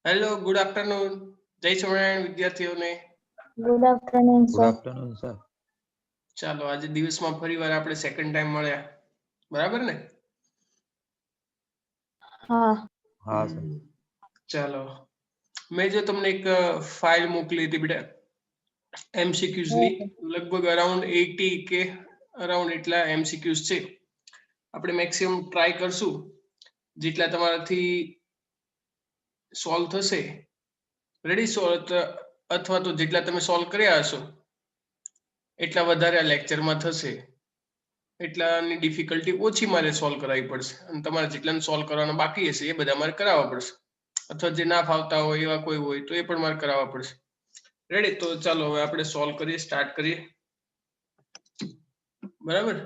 Hello, good afternoon. જય સ્વામિનારાયણ વિદ્યાર્થીઓને. Good afternoon good sir. Afternoon sir. ચાલો, આજે દિવસમાં ફરીવાર આપણે સેકન્ડ ટાઈમ મળ્યા, બરાબર ને? હા. હા સર. ચાલો, મેં જો તમને એક ફાઇલ મોકલી હતી બેટા, MCQs ની. લગભગ અરાઉન્ડ 80 કે અરાઉન્ડ એટલા MCQs છે. આપણે મેક્સિમમ ટ્રાય કરશું જેટલા તમારાથી સોલ્વ થશે. રેડી સોલ્વ, અથવા તો જેટલા તમે સોલ્વ કર્યા હશો એટલા વધારે આ લેક્ચરમાં થશે. એટલાની ડિફિકલ્ટી ઓછી મારે સોલ્વ કરાવવી પડશે, અને તમારે જેટલાને સોલ્વ કરવાના બાકી હશે એ બધા મારે કરાવવા પડશે, અથવા જે ના ફાવતા હોય એવા કોઈ હોય તો એ પણ મારે કરાવવા પડશે. રેડી? તો ચાલો હવે આપણે સોલ્વ કરીએ, સ્ટાર્ટ કરીએ. બરાબર.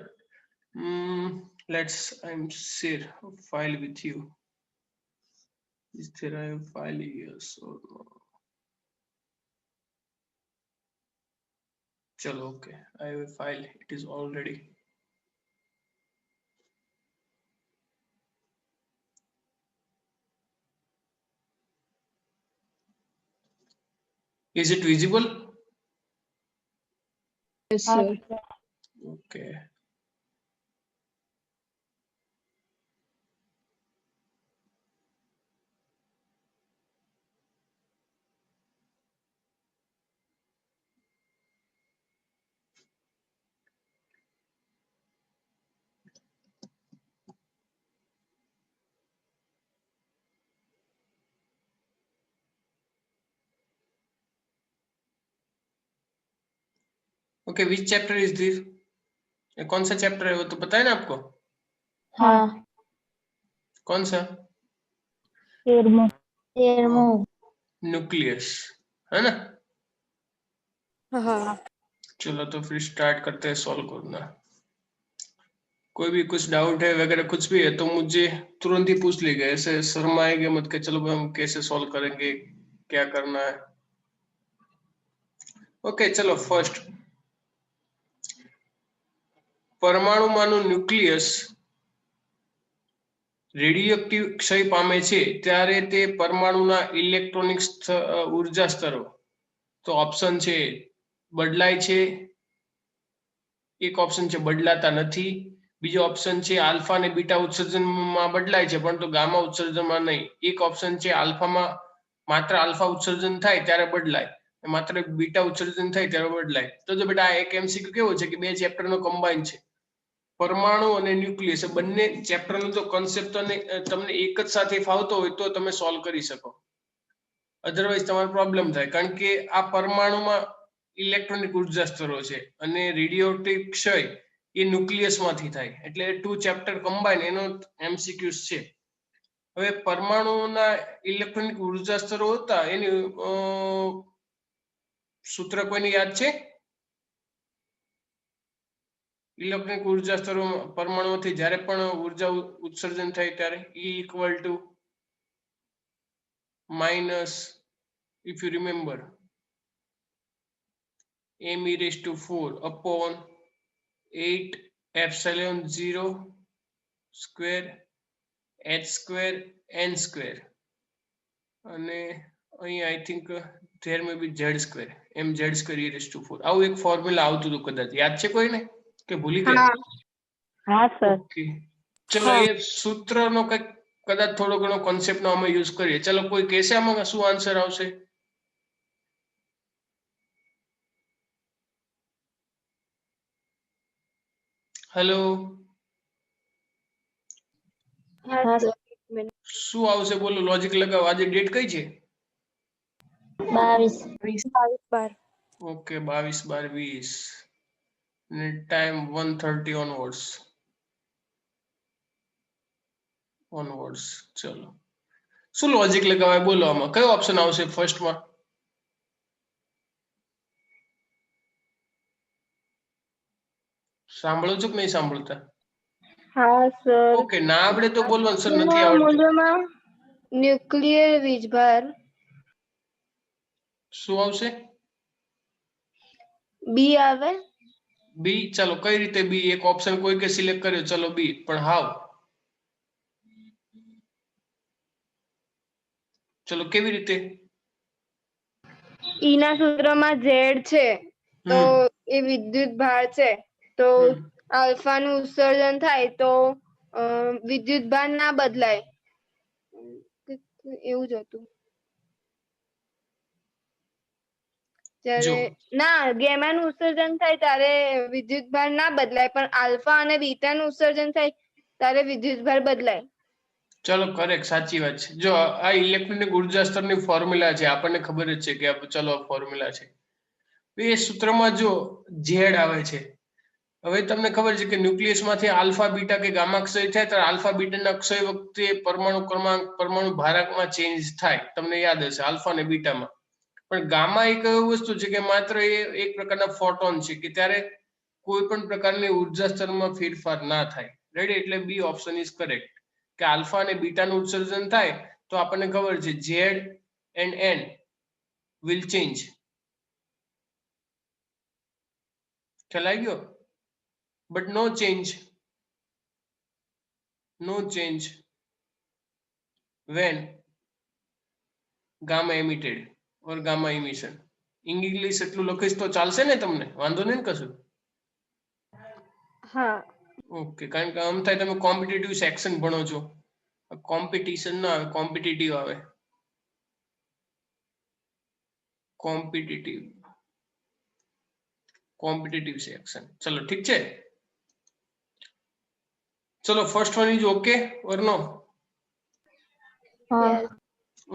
Let's I am share file with you. Is there a file? Yes or no? Chalo, okay. I have a file. It is all ready. Is it visible? Yes, sir. Okay. Okay, which chapter is this? ये कौन सा chapter है वो तो पता है ना आपको? हाँ. कौन सा? तेरमो. न्यूक्लियस, है ना? हाँ. चलो तो फिर स्टार्ट करते हैं सॉल्व करना. कोई भी कुछ डाउट है वगैरह कुछ भी है तो मुझे तुरंत ही पूछ लीजिए, ऐसे शर्माएंगे मत के चलो भाई हम कैसे सॉल्व करेंगे, क्या करना है. ओके, चलो फर्स्ट, પરમાણુમાંનું ન્યુક્લિયસ રેડિયોએક્ટિવ ક્ષય પામે છે ત્યારે તે પરમાણુના ઇલેક્ટ્રોનિક ઉર્જા સ્તરો, તો ઓપ્શન છે બદલાય છે, એક ઓપ્શન છે બદલાતા નથી, બીજો ઓપ્શન છે આલ્ફા અને બીટા ઉત્સર્જનમાં બદલાય છે પરંતુ ગામા ઉત્સર્જનમાં નહીં, એક ઓપ્શન છે આલ્ફામાં માત્ર આલ્ફા ઉત્સર્જન થાય ત્યારે બદલાય, માત્ર બીટા ઉત્સર્જન થાય ત્યારે બદલાય. તો જો બેટા આ એક MCQ કેવો છે કે બે ચેપ્ટરનો કમ્બાઈન છે, પરમાણુ અને ન્યુક્લિયસ. બંને ચેપ્ટરનો જો કોન્સેપ્ટ તમને એક જ સાથે ફાવતો હોય તો તમે સોલ્વ કરી શકો, અધરવાઇઝ તમારો પ્રોબ્લેમ થાય. કારણ કે આ પરમાણુમાં ઇલેક્ટ્રોનિક ઉર્જા સ્તરો છે અને રેડિયોએક્ટિવ ક્ષય એ ન્યુક્લિયસ માંથી થાય, એટલે ટુ ચેપ્ટર કમ્બાઈન એનો MCQs છે. હવે પરમાણુના ઇલેક્ટ્રોનિક ઉર્જા સ્તરો હતા એની સૂત્ર કોઈને યાદ છે? ઇલેક્ટ્રોનિક ઉર્જા સ્તરો પરમાણુમાંથી જ્યારે પણ ઉર્જા ઉત્સર્જન થાય ત્યારે E equal to minus, if you remember, m e raised to 4 upon 8 epsilon 0 square h square n square, અને અહીં I think there may be z square mz square e raised to 4. આવું એક ફોર્મ્યુલા આવતું હતું, કદાચ યાદ છે કોઈને કે ભૂલી ગયા? हाँ सर. ઓકે, ચલો એ સૂત્રનો કંઈક કદાચ થોડો ઘણો કોન્સેપ્ટનો અમે યુઝ કરીએ. ચલો કોઈ કહેશે આમાં શું આન્સર આવશે? હેલો, हाँ सर. શું આવશે બોલો, લોજિક લગાવો. આજે ડેટ કઈ છે? 22. ઓકે, 22/12/20 ને ટાઈમ 1:30 ઓનવર્ડ્સ. ચલો, શું લોજિક લગાવાય બોલો, આમાં કયો ઓપ્શન આવશે ફર્સ્ટમાં? સાંભળો છો કે નહીં સાંભળતા? हाँ सर. ઓકે, ના આવડે તો બોલવાનું સર નથી આવડતું. મૂલ્યમાં ન્યુક્લિયર વીજભાર શું આવશે? બી આવે. બી. ચલો, કઈ રીતે બી? એક ઓપ્શન કોઈ કે સિલેક્ટ કર્યો, ચલો બી, પણ હાવ? ચલો કેવી રીતે? ઈ ના સૂત્રમાં ઝેડ છે તો એ વિદ્યુત ભાર છે, તો આલ્ફા નું ઉત્સર્જન થાય તો વિદ્યુત ભાર ના બદલાય, એવું જ હતું. જો ત્યારે ના ગેમા નું ઉત્સર્જન થાય ત્યારે વિદ્યુત ભાર ના બદલાય, પણ આલ્ફા અને બીટા નું ઉત્સર્જન થાય ત્યારે વિદ્યુત ભાર બદલાય. ચલો કરેક્ટ, સાચી વાત છે. જો આ ઇલેક્ટ્રોનિક ઉર્જા સ્તરની ફોર્મ્યુલા છે, આપણને ખબર જ છે કે ચલો ફોર્મ્યુલા છે. એ સૂત્રમાં જો ઝેડ આવે છે, હવે તમને ખબર છે કે ન્યુક્લિયસ માંથી આલ્ફા બીટા કે ગામા ક્ષય થાય તો આલ્ફા બીટાના ક્ષય વખતે પરમાણુ ક્રમાંક પરમાણુ ભારકમાં ચેન્જ થાય, તમને યાદ હશે આલ્ફા અને બીટામાં. પણ ગામા એક એવું વસ્તુ છે કે માત્ર એ એક પ્રકારના ફોટોન છે કે ત્યારે કોઈ પણ પ્રકારની ઉર્જા સ્તરમાં ફેરફાર ના થાય. રેડી? એટલે બી ઓપ્શન ઇઝ કરેક્ટ કે આલ્ફા અને બીટાનું ઉત્સર્જન થાય તો આપણને ખબર છે Z and N will change. ખ્યાલ આવી ગયો? But no change when gamma emitted or gamma emission. English એટલું લખીશ તો ચાલશે ને? તમને વાંધો નહીં કશું? હા. ઓકે, કારણ કે આમ થાય તમે કોમ્પિટિટિવ સેક્શન ભણો છો, કોમ્પિટિશન ના આવે, કોમ્પિટિટિવ આવે. Competitive section. ચલો ઠીક છે. ચલો first one is okay or no?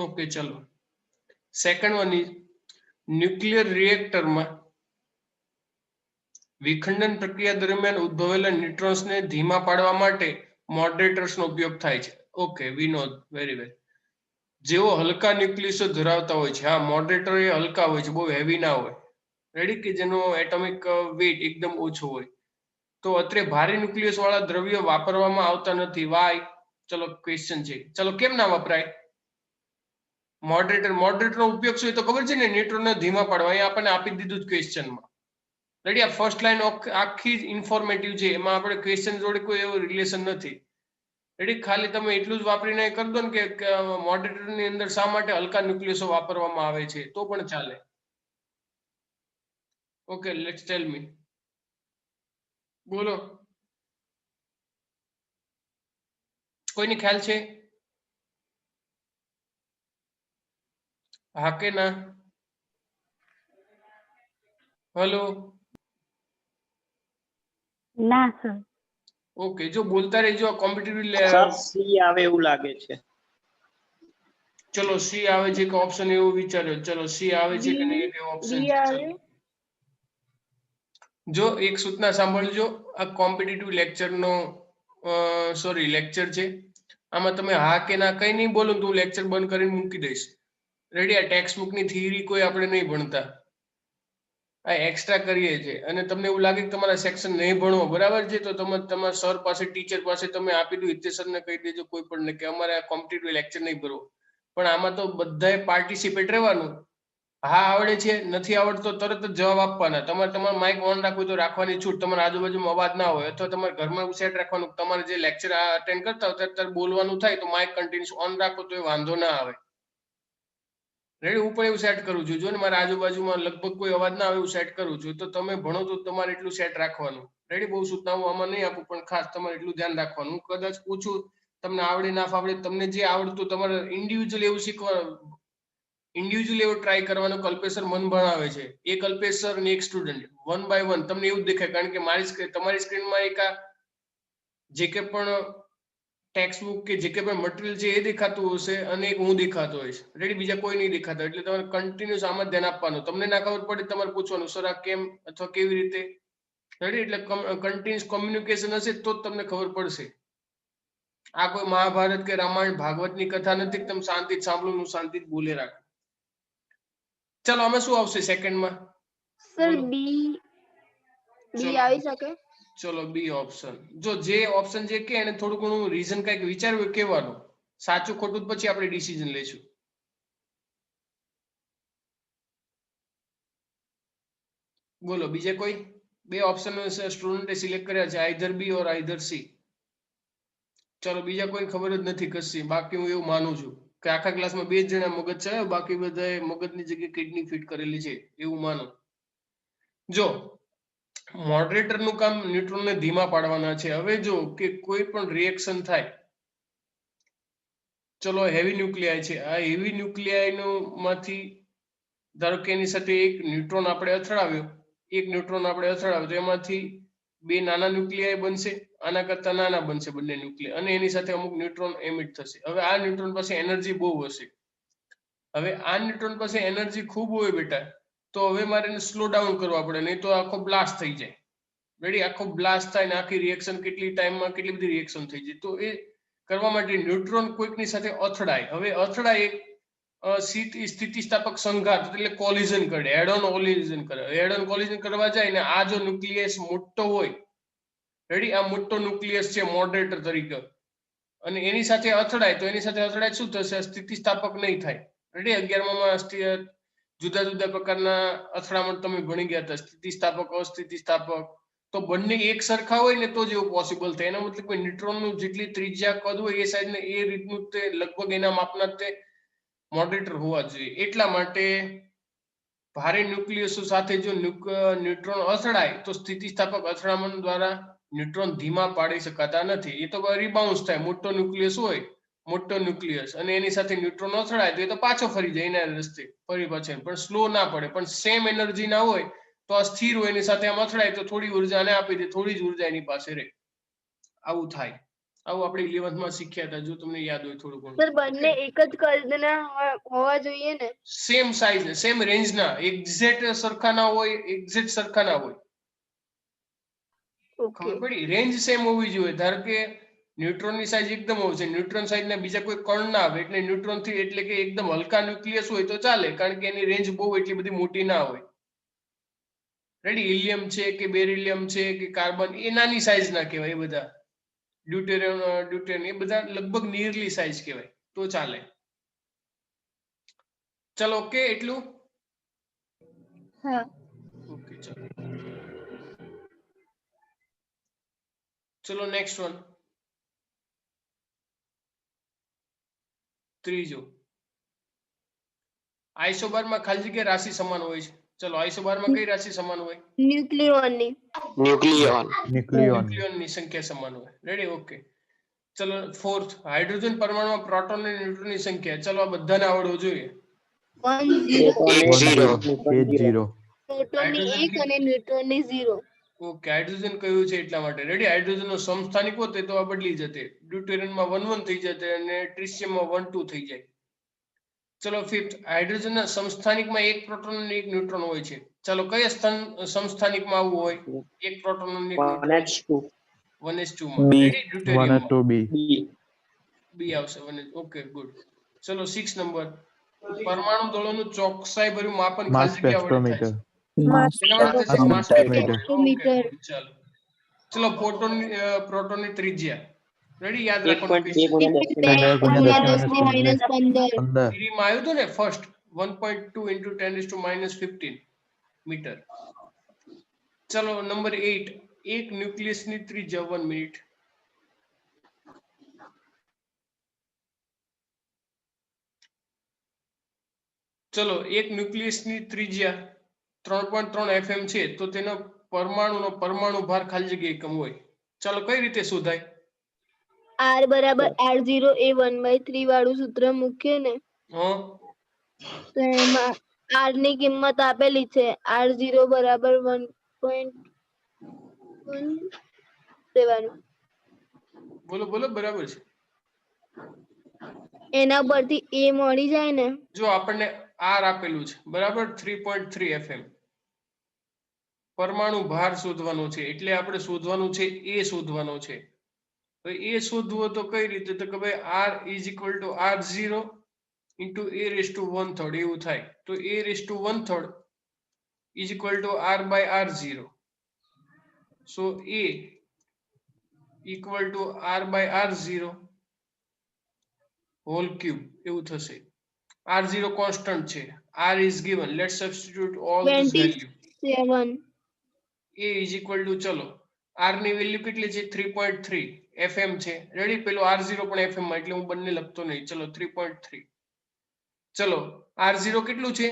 Okay ચલો. સેકન્ડ વન ઇઝ ન્યુક્લિયર રિએક્ટરમાં વિખંડન પ્રક્રિયા દરમિયાન ઉદ્ભવેલા ન્યુટ્રોન્સને ધીમા પાડવા માટે મોડરેટર્સનો ઉપયોગ થાય છે. ઓકે, વી નો, વેરી વેલ. જેઓ હલકા ન્યુક્લિયસો ધરાવતા હોય છે, હા મોડરેટર એ હલકા હોય છે, બહુ હેવી ના હોય. રેડી? કે જેનો એટોમિક વેઇટ એકદમ ઓછો હોય. તો અત્રે ભારે ન્યુક્લિયસ વાળા દ્રવ્યો વાપરવામાં આવતા નથી. વાય? ચલો ક્વેશ્ચન છે. ચલો કેમ ના વપરાય? મોડરેટર નો ઉપયોગ શું? તો ખબર છે ને, ન્યુટ્રોનને ધીમા પાડવા. અહીંયા આપણને આપી દીધું જ ક્વેશ્ચનમાં. રેડી? આ ફર્સ્ટ લાઈન આખી જ ઇન્ફોર્મેટિવ છે, એમાં આપણે ક્વેશ્ચન જોડે કોઈ એવો રિલેશન નથી. રેડી? ખાલી તમે એટલું જ વાપરીને કરી દો ને કે મોડરેટર ની અંદર શા માટે હલકા ન્યુક્લિયસો વાપરવામાં આવે છે, તો પણ ચાલે. ઓકે, લેટ્સ ટેલ મી. બોલો, કોઈને ખ્યાલ છે? હા કે ના? હેલો? ના સર. ઓકે, જો બોલતા રહેજો. આ કોમ્પિટિટિવ. સર સી આવે એવું લાગે છે. ચલો સી આવે છે કે ઓપ્શન એવું વિચાર્યો? ચલો સી આવે છે કે નહીં એવો ઓપ્શન છે. ચલો જો એક સૂચના સાંભળજો, આ કોમ્પિટિટિવ લેક્ચરનો લેક્ચર છે. આમાં તમે હા કે ના કઈ નહીં બોલો તો હું લેક્ચર બંધ કરીને મૂકી દઈશ. રેડી? આ ટેક્સ્ટ બુકની થિયરી કોઈ આપણે નહીં ભણતા, આ એક્સ્ટ્રા કરીએ છીએ. અને તમને એવું લાગે કે તમારા સેક્શન નહીં ભણવો, બરાબર છે, તો તમે તમારા સર પાસે, ટીચર પાસે તમે આપી દો, હિતેશ સરને કહી દેજો કોઈ પણ ને કે અમારે આ કોમ્પિટિટિવ લેક્ચર નહીં ભરવો. પણ આમાં તો બધાએ પાર્ટિસિપેટ રહેવાનું. હા આવડે છે, નથી આવડતો તરત જ જવાબ આપવાના. તમારે માઇક ઓન રાખવું તો રાખવાની છૂટ. તમારા આજુબાજુમાં અવાજ ના હોય, અથવા તમારા ઘરમાં સેટ રાખવાનું. તમારે જે લેક્ચર અટેન્ડ કરતા હોય ત્યારે બોલવાનું થાય તો માઇક કન્ટિન્યુઅસ ઓન રાખો તો એ વાંધો ના આવે. રેડી? હું પણ એવું સેટ કરું છું. જો ને મારા આજુબાજુમાં લગભગ કોઈ અવાજ ના આવે એવું સેટ કરું છું. તો તમે ભણો તો તમારે એટલું સેટ રાખવાનું. રેડી? બહુ સૂચનાઓ આમાં નહીં આપું, પણ ખાસ તમારે એટલું ધ્યાન રાખવાનું. હું કદાચ પૂછું તમને આવડે ના ફાવડે, તમને જે આવડતું તમારે ઇન્ડિવિજ્યુઅલ એવું શીખવાનું, ઇન્ડિવિજ્યુઅલ એવો ટ્રાય કરવાનો. કલ્પેશ સર મન ભણાવે છે, એક કલ્પેશ સર અને એક સ્ટુડન્ટ, 1 by 1 તમને એવું જ દેખાય. કારણ કે તમારી સ્ક્રીનમાં એક આ જે કે પણ ટેક્સ્ટ બુક કે જે કે પણ મટીરિયલ છે એ દેખાતું હશે, અને એક હું દેખાતો હોઈશ. રેડી? બીજા કોઈ નહીં દેખાતા. એટલે તમારે કન્ટિન્યુઅસ આમાં ધ્યાન આપવાનું. તમને ના ખબર પડે તમારે પૂછવાનું, સર આ કેમ અથવા કેવી રીતે. રેડી? એટલે કન્ટિન્યુઅસ કોમ્યુનિકેશન હશે તો જ તમને ખબર પડશે. આ કોઈ મહાભારત કે રામાયણ ભાગવતની કથા નથી કે તમે શાંતિ સાંભળો, શાંતિ બોલે રાખો. ચલો આમાં શું આવશે સેકન્ડમાં? સર બી આવી શકે. ચલો બી ઓપ્શન. જો જે ઓપ્શન જે કે એને થોડું ઘણું રીઝન કઈક વિચારવું કહેવાનું. સાચું ખોટું પછી આપણે ડિસિઝન લઈશું. બોલો બીજે કોઈ? બે ઓપ્શન સ્ટુડન્ટે સિલેક્ટ કર્યા છે, આઈધર બી ઓર આઈધર સી. ચલો બીજા કોઈ ખબર જ નથી કશી. બાકી હું એવું માનું છું કે આખા ક્લાસમાં 2 જણા મગજ ચલાવે, બાકી બધાએ મગજની જગ્યાએ કિડની ફિટ કરેલી છે એવું માનો. જો મોડરેટર નું કામ ન્યુટ્રોનને ધીમા પાડવાના છે. હવે જો કે કોઈ પણ રિએક્શન થાય, ચલો હેવી ન્યુક્લિયાઈ છે, આ હેવી ન્યુક્લિયાઈ માંથી ધારો કે એની સાથે એક ન્યુટ્રોન આપણે અથડાવ્યો, તો એમાંથી 2 નાના ન્યુક્લિયાઈ બનશે, આના કરતા નાના બનશે બંને ન્યુક્લિયાઈ, અને એની સાથે અમુક ન્યુટ્રોન એમિટ થશે. હવે આ ન્યુટ્રોન પાસે એનર્જી બહુ હશે. હવે આ ન્યુટ્રોન પાસે એનર્જી ખૂબ હોય બેટા, તો હવે મારે એને સ્લો ડાઉન કરવા પડે, નહીં તો આખો બ્લાસ્ટ થઈ જાય. રેડી, આખો બ્લાસ્ટ થાય ને આખી રિએક્શન કેટલી ટાઈમમાં કેટલી બધી રિએક્શન થઈ જાય. તો એ કરવા માટે ન્યુટ્રોન કોઈકની સાથે અથડાય. હવે અથડાય સ્થિતિસ્થાપક સંઘાત એટલે કોલિઝન કરે, હેડ ઓન કોલિઝન કરે. હેડ ઓન કોલિઝન કરવા જાય ને આ જો ન્યુક્લિયસ મોટો હોય, રેડી, આ મોટો ન્યુક્લિયસ છે મોડરેટર તરીકે, અને એની સાથે અથડાય, તો એની સાથે અથડાય શું થશે? સ્થિતિસ્થાપક નહીં થાય. રેડી, 11માં જુદા જુદા પ્રકારના અથડામણ તમે ભણી ગયા હતા, સ્થિતિસ્થાપક, અસ્થિતિસ્થાપક. તો બંને એક સરખા હોય ને તો જ એવું પોસિબલ થાય. એનો મતલબ કે ન્યુટ્રોનનું જેટલી ત્રિજ્યા કદ હોય એ સાઈઝ ને એ રીતનું તે લગભગ એના માપના તે મોડરેટર હોવા જોઈએ. એટલા માટે ભારે ન્યુક્લિયસો સાથે જો ન્યુટ્રોન અથડાય તો સ્થિતિસ્થાપક અથડામણ દ્વારા ન્યુટ્રોન ધીમા પાડી શકાતા નથી. એ તો રીબાઉન્સ થાય. મોટો ન્યુક્લિયસ હોય, મોટો ન્યુક્લિયસ, અને એની સાથે ન્યુટ્રોન અથડાય તો એ તો પાછો ફરી જાય એના રસ્તે, ફરી પાછળ, પણ સ્લો ના પડે. પણ સેમ એનર્જી ના હોય તો આ સ્થિર હોય, એની સાથે આમ અથડાય તો થોડી ઉર્જા ને આપી દે, થોડી જ ઉર્જા એની પાસે રહે. આવું થાય. આવું આપણે 11th માં શીખ્યા હતા, જો તમને યાદ હોય થોડું ઘણું. સર બંને એક જ કદના હોવા જોઈએ ને? સેમ સાઈઝ, સેમ રેન્જ ના, એક્ઝેક્ટ સરખા ના હોય, એક્ઝેક્ટ સરખા ના હોય. ઓકે, ખબર પડી? રેન્જ સેમ હોવી જોઈએ. ધારો કે ન્યુટ્રોન ની સાઈઝ એકદમ હોય, ન્યુટ્રોન સાઈઝ ના બીજા કોઈ કણ ના આવે, એટલે ન્યુટ્રોન થી એટલે કે એકદમ હલકા ન્યુક્લિયસ હોય તો ચાલે, કારણ કે એની રેન્જ બહુ એટલી બધી મોટી ના હોય. રેડી, હિલિયમ છે કે બેરિલિયમ છે કે કાર્બન, એ નાની સાઈઝ ના કહેવાય. એ બધા ડ્યુટેરિયમ એ બધા લગભગ નિયરલી સાઈઝ કહેવાય, તો ચાલે. ચલો, ઓકે એટલું? હા. ઓકે, ચલો. ચલો નેક્સ્ટ વન, ત્રીજો. આઇસોબારમાં ખાલી જગ્યા રાશિ સમાન હોય છે. ચલો, આઇસોબારમાં કઈ રાશિ સમાન હોય? ન્યુક્લિયોનની. ન્યુક્લિયોનની સંખ્યા સમાન હોય. Ready, okay. ચલો, ફોર્થ, હાઇડ્રોજન પરમાણુમાં પ્રોટોન અને ન્યુટ્રોનની સંખ્યા. ચલો, આ બધાને આવડવું જોઈએ. 1 0. પ્રોટોન 0. પ્રોટોનની 1 અને ન્યુટ્રોનની 0. ઓકે, હાઇડ્રોજન કયું છે એટલા માટે. રેડી, હાઇડ્રોજન નો સમસ્થાનિક હોત તો આ બદલી જતે. ડ્યુટેરિયમમાં 1 1 થઈ જતે અને ટ્રિશિયમમાં 1 2 થઈ જાય. ચલો, ફિફ્થ, હાઇડ્રોજનના સમસ્થાનિકમાં એક પ્રોટોન અને એક ન્યુટ્રોન હોય છે. ચલો, કયા સમસ્થાનિકમાં આવું હોય? એક પ્રોટોન અને એક ન્યુટ્રોન. 1s2 માં. રેડી, ડ્યુટેરિયમમાં બી આવશે. Okay, good. ચલો, 6 નંબર, પરમાણુ દળોનું ચોકસાઈ ભર્યું માપન ખાલી જગ્યા વડે થાય છે. એના વડે થશે માસ સ્પેક્ટ્રોમીટર. ચાલો, ચલો, પ્રોટોનની ત્રિજ્યા. રેડી, યાદ રાખવાનું. 1.2 ગુણ્યા 10 10 ની -15. મીટરમાં આવ્યું હતું ને ફર્સ્ટ, 1.2 × 10⁻15 મીટર. ચલો, નંબર 8, એક ન્યુક્લિયસની ત્રિજ્યા 1 મિનિટ. ચલો, એક ન્યુક્લિયસની ત્રિજ્યા 3.3 FM છે, તો તેનો પરમાણુ ભાર ખાલી જગ્યા એકમ હોય. ચલો, કઈ રીતે શોધાય? R બરાબર R0 એ 1/3 વાળું સૂત્ર મૂકીએ ને, તો એમાં R ની કિંમત આપેલી છે, R0 બરાબર 1.1 લેવાનું. બોલો બોલો, બરાબર છે. એના પરથી A મળી જાય ને. જો આપણને R આપેલું છે, બરાબર, 3.3 FM. પરમાણુ ભાર શોધવાનો છે, એટલે આપણે શોધવાનું છે એ શોધવાનો છે. તો એ શોધવો તો કઈ રીતે? તો કે ભાઈ R = R0 × A⁻1/3 એવું થાય. તો A⁻1/3 = R/R0. So A = R/R0 whole cube એવું થશે. R0 કોન્સ્ટન્ટ છે, R is given. Let's substitute all this value. 27. A = ચલો, R ની વેલ્યુ કેટલી છે? 3.3 FM છે. રેડી, પેલો R0 પણ FM માં, એટલે હું બંને લખતો નહીં. ચલો, 3.3 ચલો R0 કેટલું છે?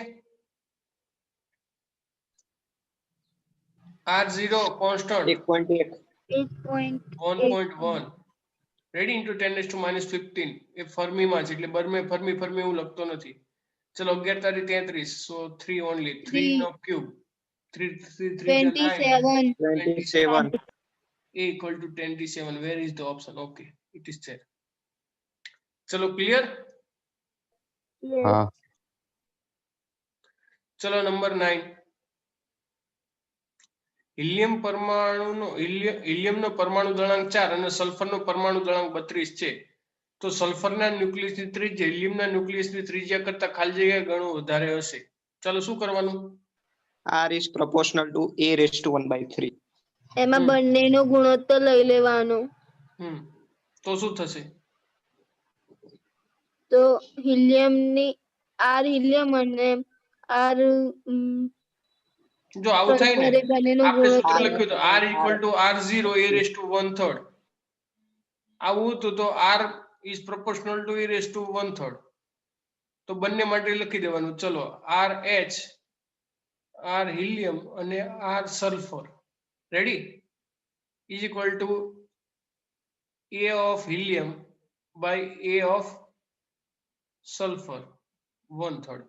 R0 કોન્સ્ટન્ટ 8.8 1.1 રેડી ઇન્ટુ 10⁻⁻15 એ ફર્મીમાં છે એટલે ફર્મી હું લખતો નથી. ચલો 11 તારી 33 સો 3 only 3 no cube 3 3 27 a equal to 27. Where is the option? Okay, it is there. ચલો ક્લિયર. yes હા ચલો નંબર 9 હિલિયમનો પરમાણુ દળાંક 4 અને સલ્ફરનો પરમાણુ દળાંક 32 છે. તો સલ્ફરના ન્યુક્લિયસની ત્રિજ્યા હિલિયમના ન્યુક્લિયસની ત્રિજ્યા કરતા ખાલી જગ્યા ઘણું વધારે હશે. ચાલો શું કરવાનું? R is proportional to A raised to 1/3. એમાં બંનેનો ગુણોત્તર લઈ લેવાનો. તો શું થશે? તો હિલિયમની આર હિલિયમ અને આર જો આવું થાય ને બંનેનો આપણે સૂત્ર ગુણોત્તર લખ્યું તો R equal to R0 a raised to 1/3. આવું હતું તો R is proportional to a raised to 1/3. તો બંને માટે લખી દેવાનું. ચલો RH R હિલિયમ અને R sulphur ready is equal to A of helium by A of sulfur 1/3.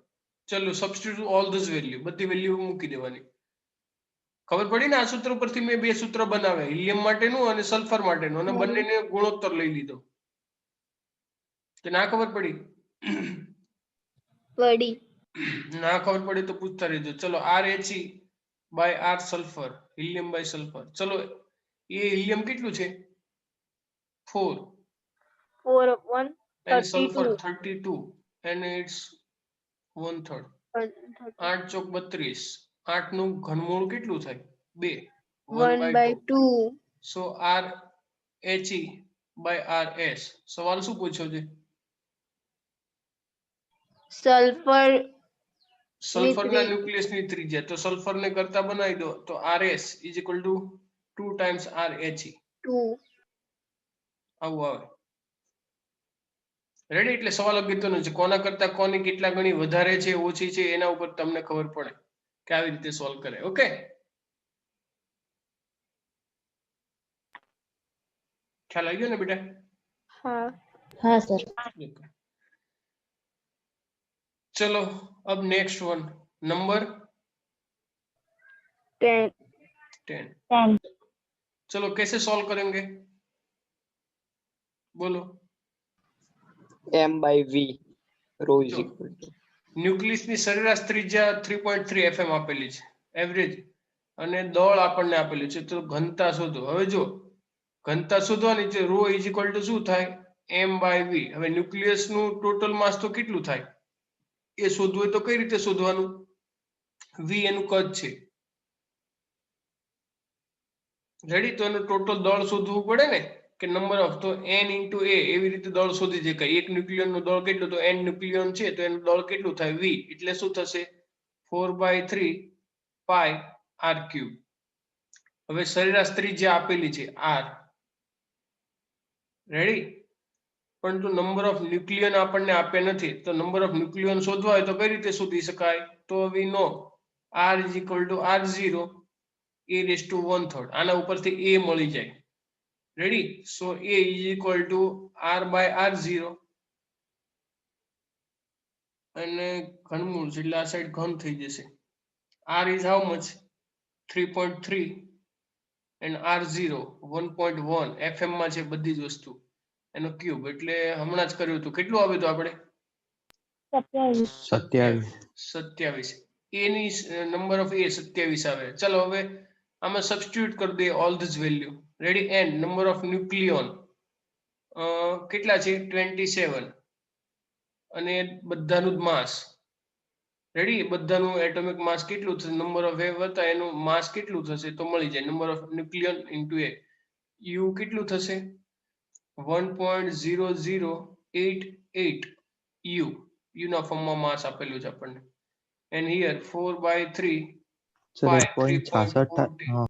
ચલો સબસ્ટિટ્યુટ ઓલ ધીસ વેલ્યુ બધી વેલ્યુ મૂકી દેવાની. ખબર પડી ને? આ સૂત્ર પરથી મેં બે સૂત્ર બનાવ્યા હિલિયમ માટેનું અને સલ્ફર માટેનું અને બંનેને ગુણોત્તર લઈ લીધો. કે ના ખબર પડી? પડી. ના ખબર પડી તો પૂછતા રહેજો. ચલો RHE by R sulphur helium by sulphur. ચલો એ હિલિયમ કેટલું છે? 4 4 of 1 and sulfur 32 32 and it's 1/3. 8 ચોક 32. 8 નું ઘનમૂળ કેટલું થાય? 2 1/2 સો RHE by RS. સવાલ શું પૂછ્યો છે? સલ્ફરના ન્યુક્લિયસની ત્રિજ્યા. તો સલ્ફર ને કરતા બનાવી દો તો RS is equal to 2 times RHE. 2 આવું આવે રેડી. એટલે સવાલ અગત્યનો છે કોના કરતા કોની કેટલા ગણી વધારે છે ઓછી છે એના ઉપર તમને ખબર પડે કે આવી રીતે સોલ્વ કરે. ઓકે ખ્યાલ આવી ગયો ને બેટા? હા हाँ सर चलो अब नेक्स्ट वन नंबर 10 10. चलो कैसे सॉल्व करेंगे बोलो? M by V rho is જો. equal to ન્યુક્લિયસ ની સરેરાશ ત્રિજ્યા 3.3 FM આપેલી છે એવરેજ અને દળ આપણને આપેલું છે. તો ઘનતા શોધો. હવે જો ઘનતા શોધવાની છે રો ઇઝ ઇક્વલ ટુ શું થાય? M by V. હવે ન્યુક્લિયસ નું ટોટલ માસ તો કેટલું થાય એ શોધવું હોય તો કઈ રીતે શોધવાનું? V એનું કદ છે રેડી. તો એનું ટોટલ દળ શોધવું પડે ને કે નંબર ઓફ. તો n into a એવી રીતે દળ શોધી શકાય. એક ન્યુક્લિયન નું દળ કેટલું? તો n ન્યુક્લિયન છે તો એનું દળ કેટલું થાય? V. એટલે શું થશે? 4/3 pi r cube. હવે સરેરાશ ત્રિજ્યા આપેલી છે r રેડી. પરંતુ નંબર ઓફ ન્યુક્લિયન આપણને આપે નથી. તો નંબર ઓફ ન્યુક્લિયન શોધવા હોય તો કઈ રીતે શોધી શકાય? તો વી નો r is equal to r0 a raised to 1/3. આના ઉપરથી a મળી જાય ready. So a is equal to r by r0 અને ઘનમૂળ છે એટલે આ સાઈડ ઘન થઈ જશે. r is how much? 3.3 and r0 1.1 fm માં છે બધી જ વસ્તુ એનો ક્યુબ. એટલે હમણાં જ કર્યું હતું. કેટલું આવ્યું હતું આપણે? 27. એની નંબર ઓફ એ 27 આવે. ચલો હવે આમાં સબસ્ટિટ્યુટ કરી દે all this value ready. And number of nucleon કેટલા છે? 27 અને બધાનું માસ રેડી. બધાનું એટોમિક માસ કેટલું થશે? નંબર ઓફ વેવ હતા એનું માસ કેટલું થશે તો મળી જાય. Number of nucleon into a u કેટલું થશે? 1.0088 યુ. યુના ફોર્મમાં માસ આપેલું છે આપણને. એન્ડ હિયર 4/3 सर pi 1.66 हाँ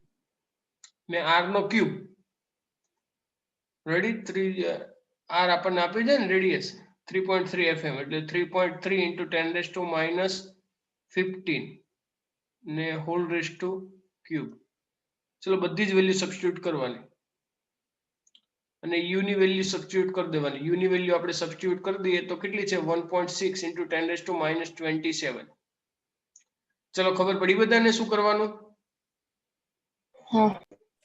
ને r નો ક્યુબ રેડી. 3 r આપણને આપ્યું છે ને રેડિયસ 3.3 FM એટલે 3.3 into 10⁻⁻15 ને હોલ રેસ ટુ ક્યુબ. ચલો બધી જ વેલ્યુ સબસ્ટિટ્યુટ કરવાની અને u ની વેલ્યુ સબસ્ટિટ્યુટ કરી દેવાની. u ની વેલ્યુ આપણે સબસ્ટિટ્યુટ કરી દઈએ તો કેટલી છે 1.6 into 10⁻27. ચલો ખબર પડી બધાને શું કરવાનું?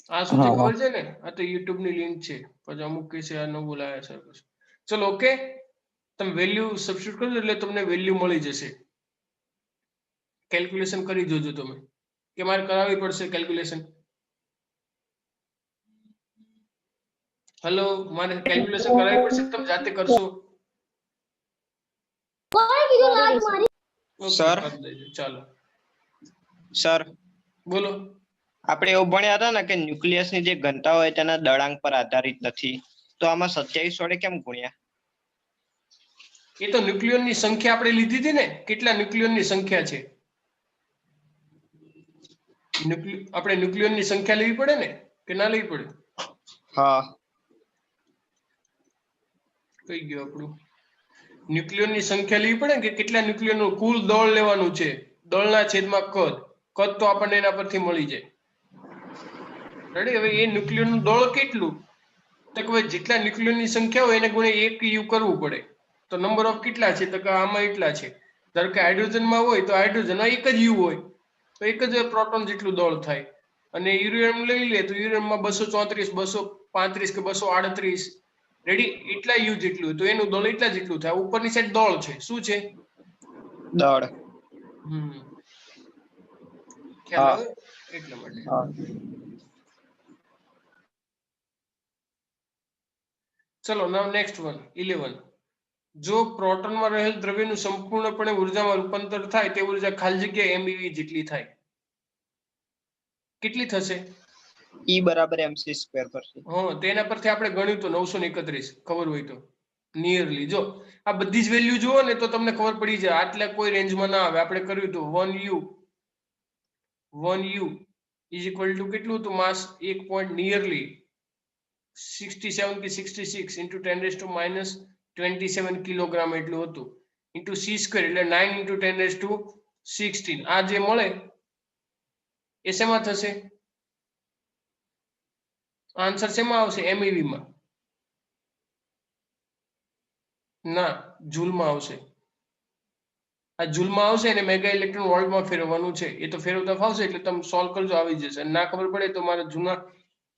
આ શું છે ખબર છે ને? આ તો YouTube ની લિંક છે. પછી અમુક કે છે આ ન બોલાયા છે. ચલો ઓકે, તમે વેલ્યુ સબસ્ટિટ્યુટ કરી દો એટલે તમને વેલ્યુ મળી જશે. કેલ્ક્યુલેશન કરી જોજો તમે કે મારે કરાવવી પડશે કેલ્ક્યુલેશન. હેલો, મારે કેલ્ક્યુલેશન કરાવવી પડશે તમે જાતે કરશો? સર ચાલો સર બોલો. આપણે એવું ભણ્યા હતા ને કે ન્યુક્લિયસ ની જે ઘનતા હોય તેના દળાંક પર આધારિત નથી, તો આમાં 27 વડે કેમ ગુણ્યા? એ તો ન્યુક્લિયન ની સંખ્યા આપણે લીધી હતી ને, કેટલા ન્યુક્લિયન ની સંખ્યા છે. આપણે ન્યુક્લિયન ની સંખ્યા લેવી પડે ને કે ના લેવી પડે? હા, કઈ ગયું આપણું? ન્યુક્લિયન ની સંખ્યા લેવી પડે કે કેટલા ન્યુક્લિયન નું કુલ દળ લેવાનું છે. દળના છેદમાં કદ. કદ તો આપણને એના પરથી મળી જાય. રેડી? હવે એ ન્યુક્લિયન નું દળ કેટલું? તો કે જેટલા ન્યુક્લિયન ની સંખ્યા હોય એને ગુણે 1 યુ કરવું પડે. તો નંબર ઓફ કેટલા છે? તો કે આમાં એટલા છે. ધારો કે હાઇડ્રોજનમાં હોય તો હાઇડ્રોજનમાં એક જ યુ હોય તો એક જ પ્રોટોન જેટલું દળ થાય. અને યુરેનિયમ લઈ લે તો યુરેનિયમમાં 234, 235 કે 238. રેડી? એટલા યુ જેટલું તો એનું દળ એટલા જેટલું થાય. ઉપરની સાઈડ દળ છે. શું છે? દળ. ખ્યાલ આવે એટલા માટે. ચલો નાવ નેક્સ્ટ વન 11. જો પ્રોટોનમાં રહેલ દ્રવ્યનું સંપૂર્ણપણે ઉર્જામાં રૂપાંતર થાય તે ઉર્જા ખાલી જગ્યા MeV જેટલી થાય. કેટલી થશે? E બરાબર mc² થશે. હા, તેના પરથી આપણે ગણ્યું તો 931 ખબર હોય તો નિયરલી. જો આ બધી જ વેલ્યુ જુઓ ને તો તમને ખબર પડી જાય. આટલા કોઈ રેન્જમાં ના આવે. આપણે કર્યું તો 1U ઇઝ ઇક્વલ ટુ કેટલું હતું માસ? 1 નિયરલી 67 કે 66 into 10⁻27 કિલોગ્રામ એટલું હતું ઇન્ટુ c² એટલે 9 into 10⁻16. આ જે મળે એ શેમાં થશે? આન્સર શેમાં આવશે? MeV માં ના, જૂલમાં આવશે. આ જૂલમાં આવશે અને મેગા ઇલેક્ટ્રોન વોલ્ટમાં ફેરવવાનું છે. એ તો ફેરવતા ફાવશે એટલે તમે સોલ્વ કરજો, આવી જશે. ના ખબર પડે તો મારા જૂના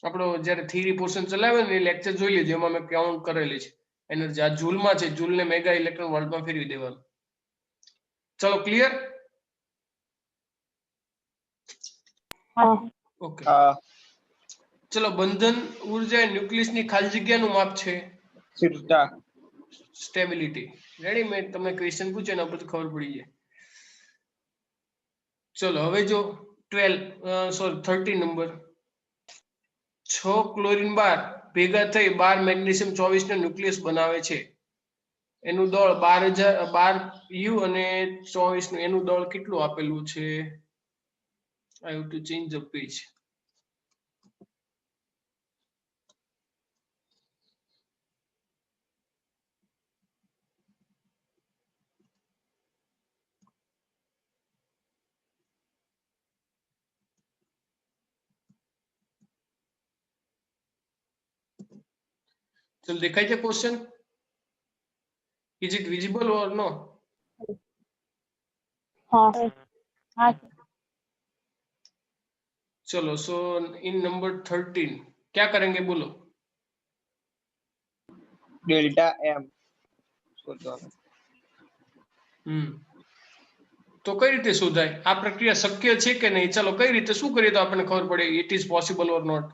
આપણો જ્યારે થિયરી પોર્શન ચલાવે ને એ લેક્ચર જોઈ લેજો, એમાં મેં કાઉન્ટ કરેલી છે એનર્જી. આ જૂલમાં છે, જૂલને મેગા ઇલેક્ટ્રોન વોલ્ટમાં ફેરવી દેવાનું. ચલો ક્લિયર? ઓકે. ચલો બંધન ઉર્જા ન્યુક્લિયસની ખાલી જગ્યાનું માપ છે. સ્થિરતા. સ્ટેબિલિટી. રેડી? મેં તમને ક્વેશ્ચન પૂછ્યો એના પરથી ખબર પડી જાય. ચલો હવે જો 13 નંબર. 6 ક્લોરીન બાર ભેગા થઈ 12 મેગ્નેશિયમ 24 નો ન્યુક્લિયસ બનાવે છે. એનું દળ 12 યુ અને 24 નું એનું દળ કેટલું આપેલું છે? I have to change the page. ચલ દેખાય છે question? Is it visible or no? चलो सो इन नंबर 13 क्या करेंगे बोलो? Delta M. તો કઈ રીતે શોધાય? આ પ્રક્રિયા શક્ય છે કે નહીં? ચલો કઈ રીતે શું કરીએ તો આપણને ખબર પડે it is possible or not?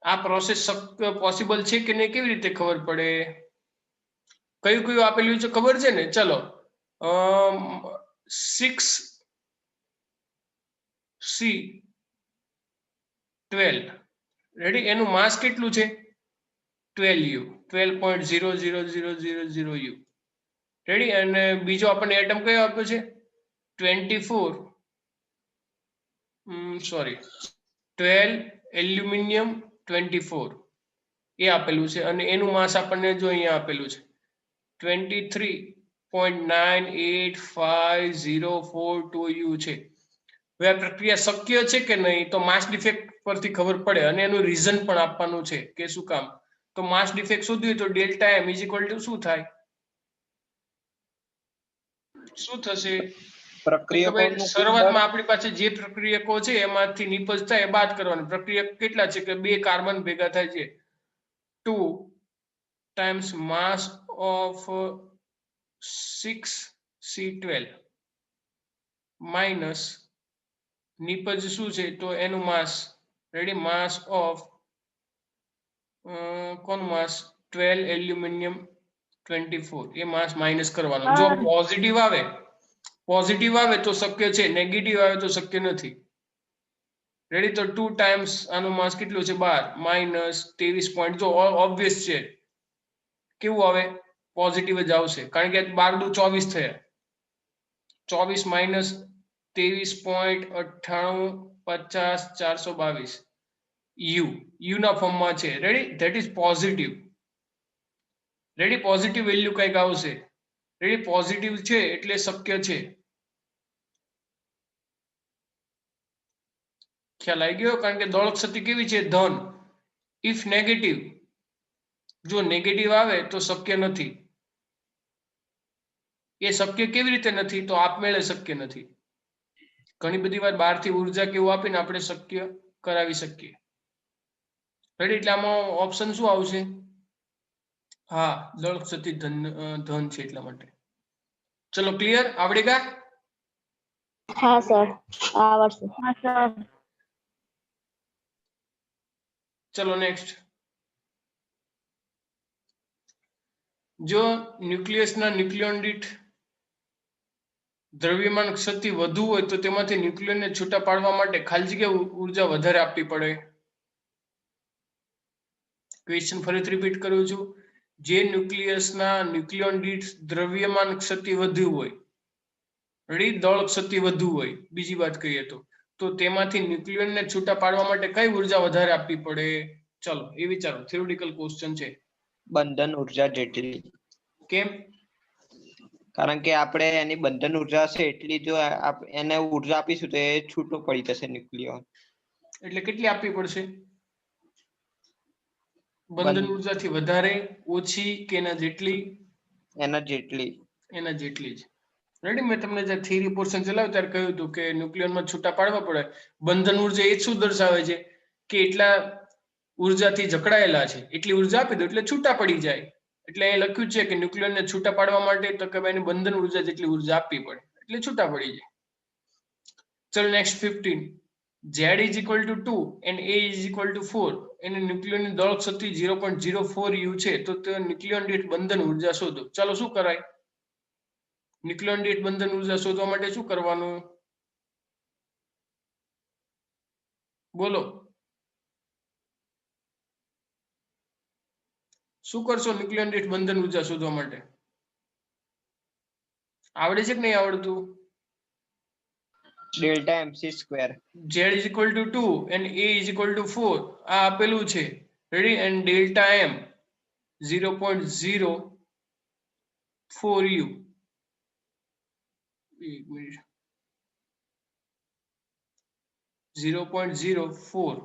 આ પ્રોસેસ પોસિબલ છે કે નહીં કેવી રીતે ખબર પડે? કયું કયું આપેલું છે ખબર છે ને? ચલો 6C12 રેડી? એનું માસ કેટલું છે? 12U, 12.00000 U. રેડી? અને બીજો આપણને એટમ કયો આપ્યો છે? 12 એલ્યુમિનિયમ 24. એ આપેલું છે અને એનું માસ આપણને જો અહીંયા આપેલું છે 23.985042 છે. હવે આ પ્રક્રિયા શક્ય છે કે નહીં તો માસ ડિફેક્ટ પરથી ખબર પડે અને એનું રીઝન પણ આપવાનું છે કે શું કામ. તો માસ ડિફેક્ટ શોધવી હોય તો delta M is equal to શું થાય, શું થશે? પ્રક્રિયકોનું શરૂઆતમાં આપણી પાસે જે પ્રક્રિયકો છે એમાંથી નિપજ થાય એ બાદ કરવાની. પ્રક્રિયક કેટલા છે કે 2 કાર્બન ભેગા થાય છે 2 times mass of 6C12 minus નિપજ શું છે તો એનું માસ રેડી માસ ઓફ કોણ માસ 12 એલ્યુમિનિયમ 24 એ માસ માઇનસ કરવાનો. જો પોઝિટિવ આવે તો શક્ય છે, નેગેટિવ આવે તો શક્ય નથી. રેડી તો 2 ટાઈમ્સ આનું માસ કેટલું છે 12 માઇનસ 23 પોઈન્ટ. જો ઓબ્વિયસ છે કેવું આવે પોઝિટિવ જ આવશે કારણ કે 12 દુ 24 થયા. 24 માઇનસ 23.9850 યુ ના ફોર્મમાં છે. Ready that is positive. Ready positive value કઈક આવશે. રેડી પોઝિટિવ છે એટલે શક્ય છે. ખ્યાલ આવી ગયો? કારણ કે દોલક શક્તિ કેવી છે ધન. ઇફ નેગેટિવ, જો નેગેટિવ આવે તો શક્ય નથી. એ શક્ય કેવી રીતે નથી તો આપમેળે શક્ય નથી. ઘણી બધી વાર બહારથી ઉર્જા કેવું આપીને આપણે શક્ય કરાવી શકીએ. રેડી એટલે આમાં ઓપ્શન શું આવશે? હા દળક શક્તિ ધન છે એટલા માટે. ચલો ક્લિયર? આવડી ગયા? હા સર આવડશે. હા સર. ચલો નેક્સ્ટ. જો ન્યુક્લિયસના ન્યુક્લિયોન દીઠ દ્રવ્યમાન શક્તિ વધુ હોય તો તેમાંથી ન્યુક્લિયનને છૂટા પાડવા માટે ખાલી જગ્યા ઉર્જા વધારે આપવી પડે. ક્વેશ્ચન ફરીથી રિપીટ કરું છું. જે ન્યુક્લિયસના ન્યુક્લિયોન દીઠ દ્રવ્યમાન શક્તિ વધુ હોય, રેડી દળક શક્તિ વધુ હોય, બીજી વાત કહીએ તો તેમાંથી ન્યુક્લિયનને છૂટા પાડવા માટે કઈ ઉર્જા વધારે આપવી પડે? ચલો એ વિચારો. થિયોરિટિકલ ક્વેશ્ચન છે. બંધન ઉર્જા જેટલી. કેમ? કારણ કે આપણે એની બંધન ઉર્જા હશે એટલી જો એને ઉર્જા આપીશું તો એ છૂટો પડી જશે ન્યુક્લિયોન. એટલે કેટલી આપવી પડશે? બંધન ઉર્જાથી વધારે, ઓછી કે એના જેટલી? એના જેટલી. એના જેટલી જ. રેડી મેં તમને જે થિયરી પોર્શન ચલાવ્યું ત્યારે કહ્યું હતું કે ન્યુક્લિયનમાં છૂટા પાડવા પડે. બંધન ઉર્જા એ જ શું દર્શાવે છે કે એટલા ઉર્જાથી જકડાયેલા છે એટલી ઉર્જા આપી દો એટલે છૂટા પડી જાય. એટલે અહીં લખ્યું છે કે ન્યુક્લિયરને છૂટા પાડવા માટે તો કે એની બંધન ઉર્જા જેટલી ઉર્જા આપવી પડે એટલે છૂટા પડી જાય. ચલો next 15. Z is equal to 2 and A is equal to 4 અને ન્યુક્લિયરની દળક શક્તિ 0.04 U છે તો તે ન્યુક્લિયન દીઠ બંધન ઉર્જા શોધો. ચાલો શું કરાય? ન્યુક્લિયન દીઠ બંધન ઉર્જા શોધવા માટે શું કરવાનું? બોલો શું કરશો ન્યુક્લિયન દીઠ બંધન ઉર્જા શોધવા માટે? આવડે છે કે નહીં આવડતું? Delta MC square. Z is equal to 2 and A is equal to 4 આ આપેલું છે. Ready and delta M 0.04 U. એક મિનિટ 0.04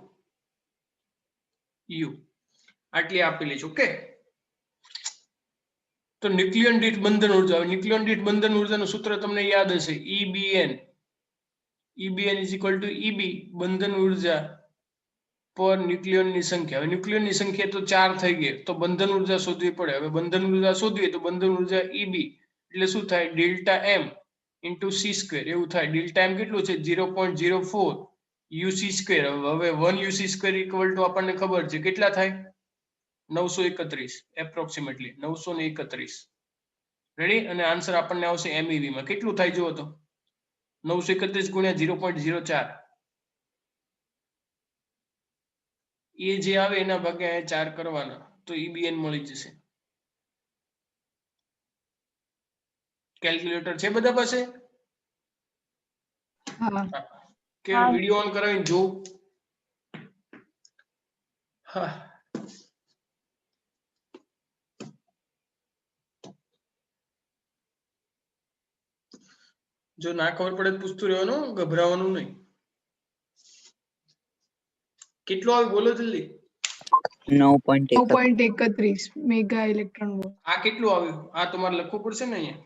U આટલી આપેલી છે. ઓકે તો ન્યુક્લિયન દીઠ બંધન ઉર્જા. ન્યુક્લિયન દીઠ બંધન ઉર્જાનું સૂત્ર તમને યાદ હશે EBN. EBN is equal to EB બંધન ઉર્જા પર ન્યુક્લિયનની સંખ્યા. હવે ન્યુક્લિયનની સંખ્યા તો 4 થઈ ગઈ તો બંધન ઉર્જા શોધવી પડે. હવે બંધન ઉર્જા શોધવીએ તો બંધન ઉર્જા EB એટલે શું થાય? Delta M into C square એવું થાય. ડેલ્ટા M કેટલું છે? 0.04 UC સ્ક્વેર. હવે 1 UC સ્ક્વેર ઇક્વલ ટુ આપણને ખબર છે કેટલા થાય? 931 એપ્રોક્સિમેટલી 931. રેડી અને આન્સર આપણને આવશે MEV માં. કેટલું થાય જુઓ તો 931 ગુણ્યા 0.04 એ જે આવે એના ભાગ્યા 4 કરવાના તો EBN મળી જશે. કેલ્ક્યુલેટર છે બધા પાસે? કે વિડિયો ઓન કરાવીને જો. હા જો ના ખબર પડે તો પૂછતું રહેવાનું, ગભરાવાનું નહીં. કેટલું આવે બોલો જલ્દી. 9.31 મેગા ઇલેક્ટ્રોન વોલ્ટ. આ કેટલું આવ્યું? આ તમારે લખવું પડશે ને અહીંયા.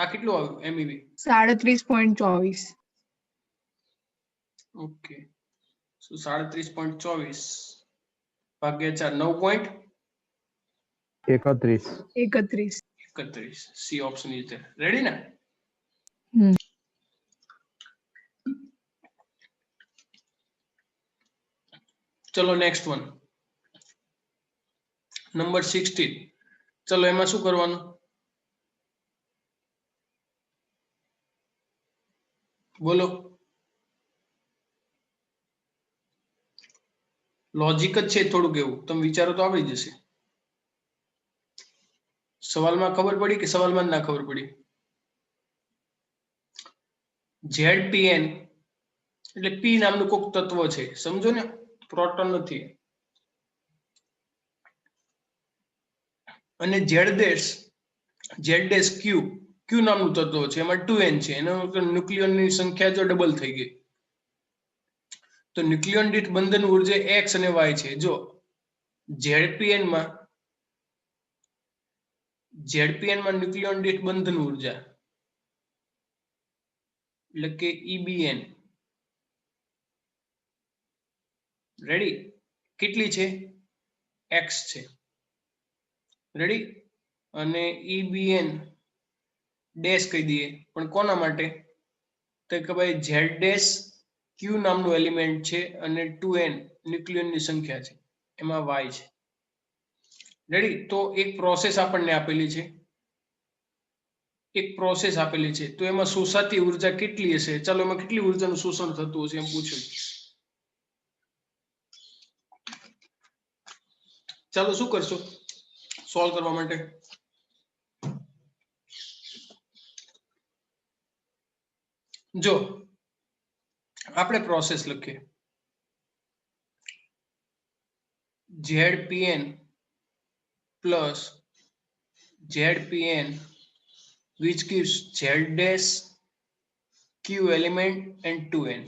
આ કેટલું આવ્યું MeV? 37.24. ઓકે, સો 37.24 ભાગ્યા 4 31. 9.31. C option is there. Ready ને? હમ. ચલો નેક્સ્ટ વન, નંબર 16. ચલો એમાં શું કરવાનું? બોલો. લોજિક જ છે થોડુંક એવું, તમે વિચારો તો આવડી જશે. સવાલમાં ખબર પડી કે સવાલમાં ના ખબર પડી? ZPN એટલે P નામનું કોઈક તત્વ છે, સમજો ને, પ્રોટોન નથી. અને Z' Q નામનું તત્વ છે, એમાં 2N છે. એનો ન્યુક્લિયોનની સંખ્યા જો ડબલ થઈ ગઈ તો ન્યુક્લિયોન દીઠ બંધન ઉર્જા X અને Y છે. જો ZPN માં ન્યુક્લિયોન દીઠ બંધન ઉર્જા એટલે કે EBN રેડી કેટલી છે? X છે. રેડી? અને EBN ડેશ કહી દઈએ, પણ કોના માટે? તો કે ભાઈ Z' Q નામનું એલિમેન્ટ છે અને 2N ન્યુક્લિયોનની સંખ્યા છે, એમાં Y છે. રેડી? તો એક પ્રોસેસ આપણને આપેલી છે, તો એમાં શોષાતી ઉર્જા કેટલી હશે? ચાલો એમાં કેટલી ઉર્જાનું શોષણ થતું હશે એમ પૂછ્યું. ચાલો શું કરશો સોલ્વ કરવા માટે? જો આપણે પ્રોસેસ લખીએ, ZPN plus ZPN which gives Z' Q element and 2N.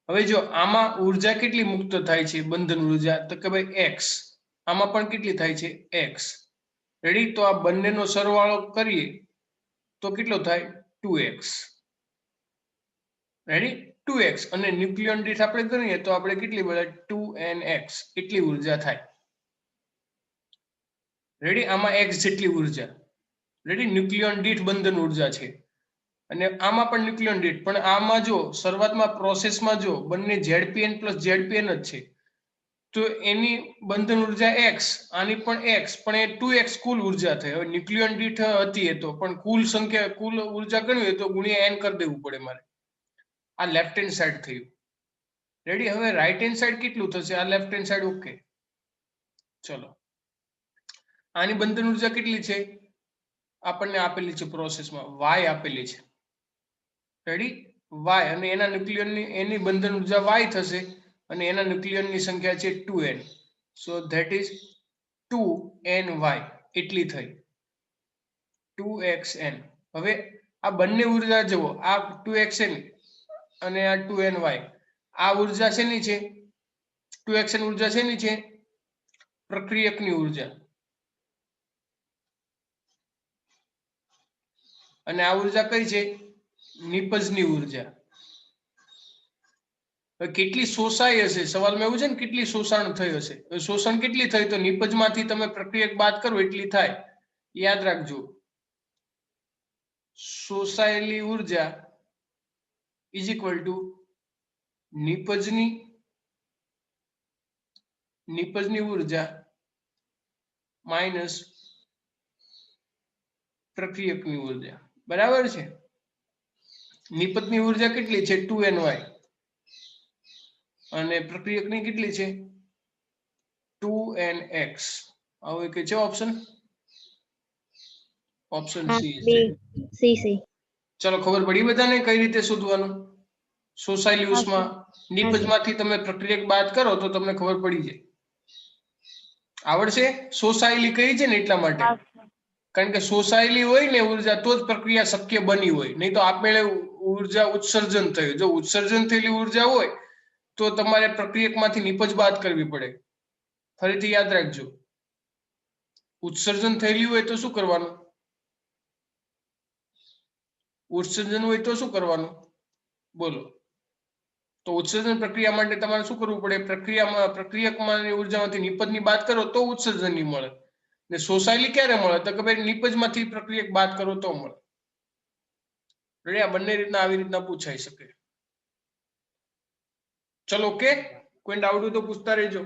હવે જો આમાં ઉર્જા કેટલી મુક્ત થાય છે બંધન ઉર્જા? તો કે ભાઈ X. આમાં પણ કેટલી થાય છે? X. રેડી? તો આ બંનેનો સરવાળો કરીએ તો કેટલો થાય? 2X. રેડી? 2X. અને ન્યુક્લિયોન દીઠ આપણે કરીએ તો આપણે કેટલી મળે? 2NX. એટલી ઉર્જા થાય. રેડી? આમાં X જેટલી ઉર્જા. રેડી? ન્યુક્લિયોન દીઠ બંધન ઉર્જા છે. અને આમાં પણ ન્યુક્લિયોન દીઠ, પણ આમાં જો શરૂઆતમાં પ્રોસેસમાં જો બંને ZPN plus ZPN જ છે તો એની બંધન ઉર્જા X, આની પણ X, પણ એ 2X કુલ ઉર્જા થઈ. હવે ન્યુક્લિયોન દીઠ હતી એ તો, પણ કુલ સંખ્યા કુલ ઉર્જા ગણવી હોય તો ગુણ્યા N કરી દેવું પડે મારે. આ લેફ્ટ હેન્ડ સાઈડ થયું. રેડી? હવે રાઈટ હેન્ડ સાઈડ કેટલું થશે? આ લેફ્ટ હેન્ડ સાઈડ ઓકે. ચલો આની બંધન ઉર્જા કેટલી છે? આપણને આપેલી છે પ્રોસેસમાં Y આપેલી છે. રેડી? Y અને એના ન્યુક્લિયોનની એની બંધન ઉર્જા Y થશે અને એના ન્યુક્લિયોનની સંખ્યા છે 2N. So that is 2NY એટલી થઈ 2XN. હવે આ બંને ઉર્જા જુઓ, આ 2XN અને આ 2NY. આ ઉર્જા શેની છે? 2XN ઉર્જા શેની છે? પ્રક્રિયકની ઉર્જા. અને આ ઉર્જા કઈ છે? નિપજની ઉર્જા. કેટલી શોષાઈ હશે? સવાલમાં એવું છે ને, કેટલી શોષણ થઈ હશે? શોષણ કેટલી થઈ? તો નિપજમાંથી તમે પ્રક્રિયક બાદ કરો એટલી થાય. યાદ રાખજો, શોષાયેલી ઉર્જા ઇઝ ઇક્વલ ટુ નિપજની ઉર્જા માઇનસ પ્રક્રિયકની ઉર્જા. બરાબર છે? નિપજની ઉર્જા કેટલી છે? 2NY. અને પ્રક્રિયકની કેટલી છે? 2NX. હવે કે છે ઓપ્શન? Option C. ચલો ખબર પડી બધાને કઈ રીતે શોધવાનું? શોષાયેલી ઉષ્મા નિપજમાંથી તમે પ્રક્રિયક બાદ કરો તો તમને ખબર પડી જાય. આવડશે? શોષાયેલી કઈ છે ને એટલા માટે. કારણ કે શોષાયેલી હોય ને ઉર્જા તો જ પ્રક્રિયા શક્ય બની હોય, નહીં તો આપમેળે ઉર્જા ઉત્સર્જન થયું. જો ઉત્સર્જન થયેલી ઉર્જા હોય તો તમારે પ્રક્રિયકમાંથી નિપજ બાદ કરવી પડે. ફરીથી યાદ રાખજો, ઉત્સર્જન થયેલી હોય તો શું કરવાનું? ઉત્સર્જન હોય તો શું કરવાનું બોલો? તો ઉત્સર્જન પ્રક્રિયા માટે તમારે શું કરવું પડે? પ્રક્રિયકમાં ઉર્જામાંથી નિપજની બાદ કરો તો ઉત્સર્જન ની મળે. ને શોષાયેલી ક્યારે મળે? તો કે ભાઈ નિપજમાંથી પ્રક્રિયક બાદ કરો તો મળે. રેડી? આ બંને રીતના આવી રીતના પૂછાઈ શકે. ચલો ઓકે, કોઈ ડાઉટ હોય તો પૂછતા રહેજો.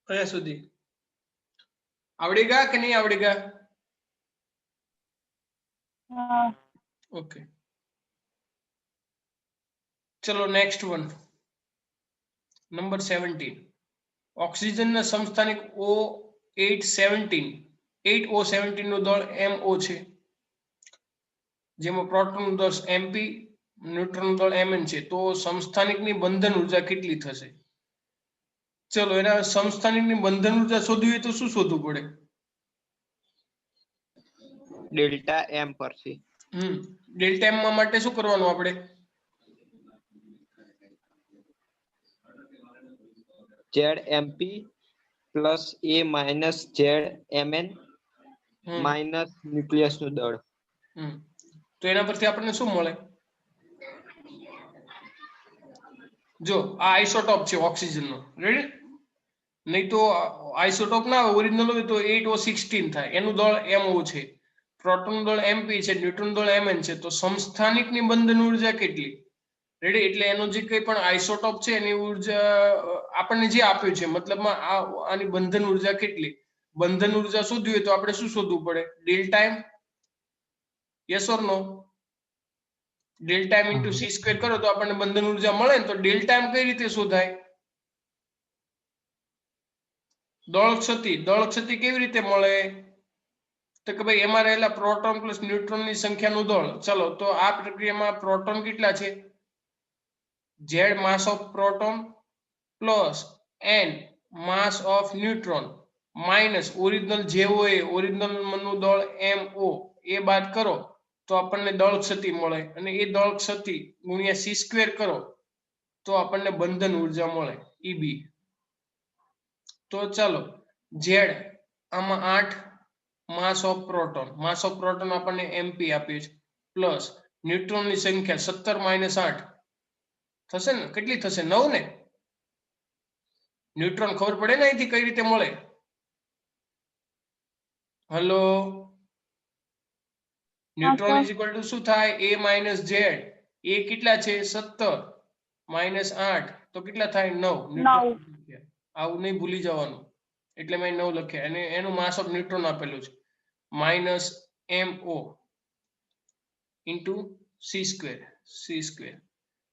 કયા સુધી આવડી ગયા કે નહીં આવડી ગયા? ઓકે, ચલો નેક્સ્ટ વન, નંબર 17. ઓક્સિજનના સમસ્થાનિક O817 નું દળ MO છે, જેમાં પ્રોટોનનું દળ MP, ન્યુટ્રોનનું દળ Mn છે. તો સમસ્થાનિકની બંધન ઉર્જા કેટલી થશે? ચલો એના સમસ્થાનિકની બંધન ઉર્જા શોધવી હોય તો શું શોધવું પડે? ડેલ્ટા એમ પરથી. ડેલ્ટા એમ માટે શું કરવાનું આપણે? ZMP plus A minus ZMN minus nucleus નું દળ. તો એના પરથી આપણને શું મળે? જો આ આઇસોટોપ છે ઓક્સિજનનો, રેડી? નહીં તો આઇસોટોપ ના હોય, ઓરિજિનલ હોય તો 8O16 થાય. એનું દળ MO છે, પ્રોટોન દળ MP છે, ન્યુટ્રોન દળ Mn છે. તો સમસ્થાનિકની બંધન ઉર્જા કેટલી? રેડી? એટલે એનો જે કંઈ પણ આઇસોટોપ છે એની ઉર્જા આપણને જે આપ્યું છે, મતલબમાં આની બંધન ઉર્જા કેટલી? બંધન ઉર્જા શોધવી હોય તો આપણે શું શોધવું પડે? Delta M. Yes or no? Delta M into C square કરો તો આપણને બંધન ઉર્જા મળે ને. તો ડેલ્ટા એમ કઈ રીતે શોધાય? દળ ક્ષતિ કેવી રીતે મળે? તો કે ભાઈ એમાં રહેલા પ્રોટોન પ્લસ ન્યુટ્રોન ની સંખ્યાનું દળ. ચલો તો આ પ્રક્રિયામાં પ્રોટોન કેટલા છે? Z mass of proton plus N mass of neutron minus original જે હોય ઓરિજિનલ નું દળ MO, એ બાદ કરો તો આપણને દળ ક્ષતિ મળે. અને એ દળ ક્ષતિ ગુણ્યા સી સ્ક્વેર કરો તો આપણને બંધન ઉર્જા મળે, EB. તો ચાલો Z આમાં 8 માસ ઓફ પ્રોટોન આપણને MP આપ્યું છે, પ્લસ ન્યુટ્રોન ની સંખ્યા 17 માઇનસ 8 થશે ને? કેટલી થશે? 9 ને? ન્યુટ્રોન ખબર પડે ને અહીંથી કઈ રીતે મળે? Hello, neutron is equal to શું થાય? A minus Z. એ કેટલા છે? 17 માઇનસ 8 તો કેટલા થાય? 9. આવું નહીં ભૂલી જવાનું, એટલે મેં 9 લખ્યા. અને એનું માસ ઓફ ન્યુટ્રોન આપેલું છે minus MO into C square.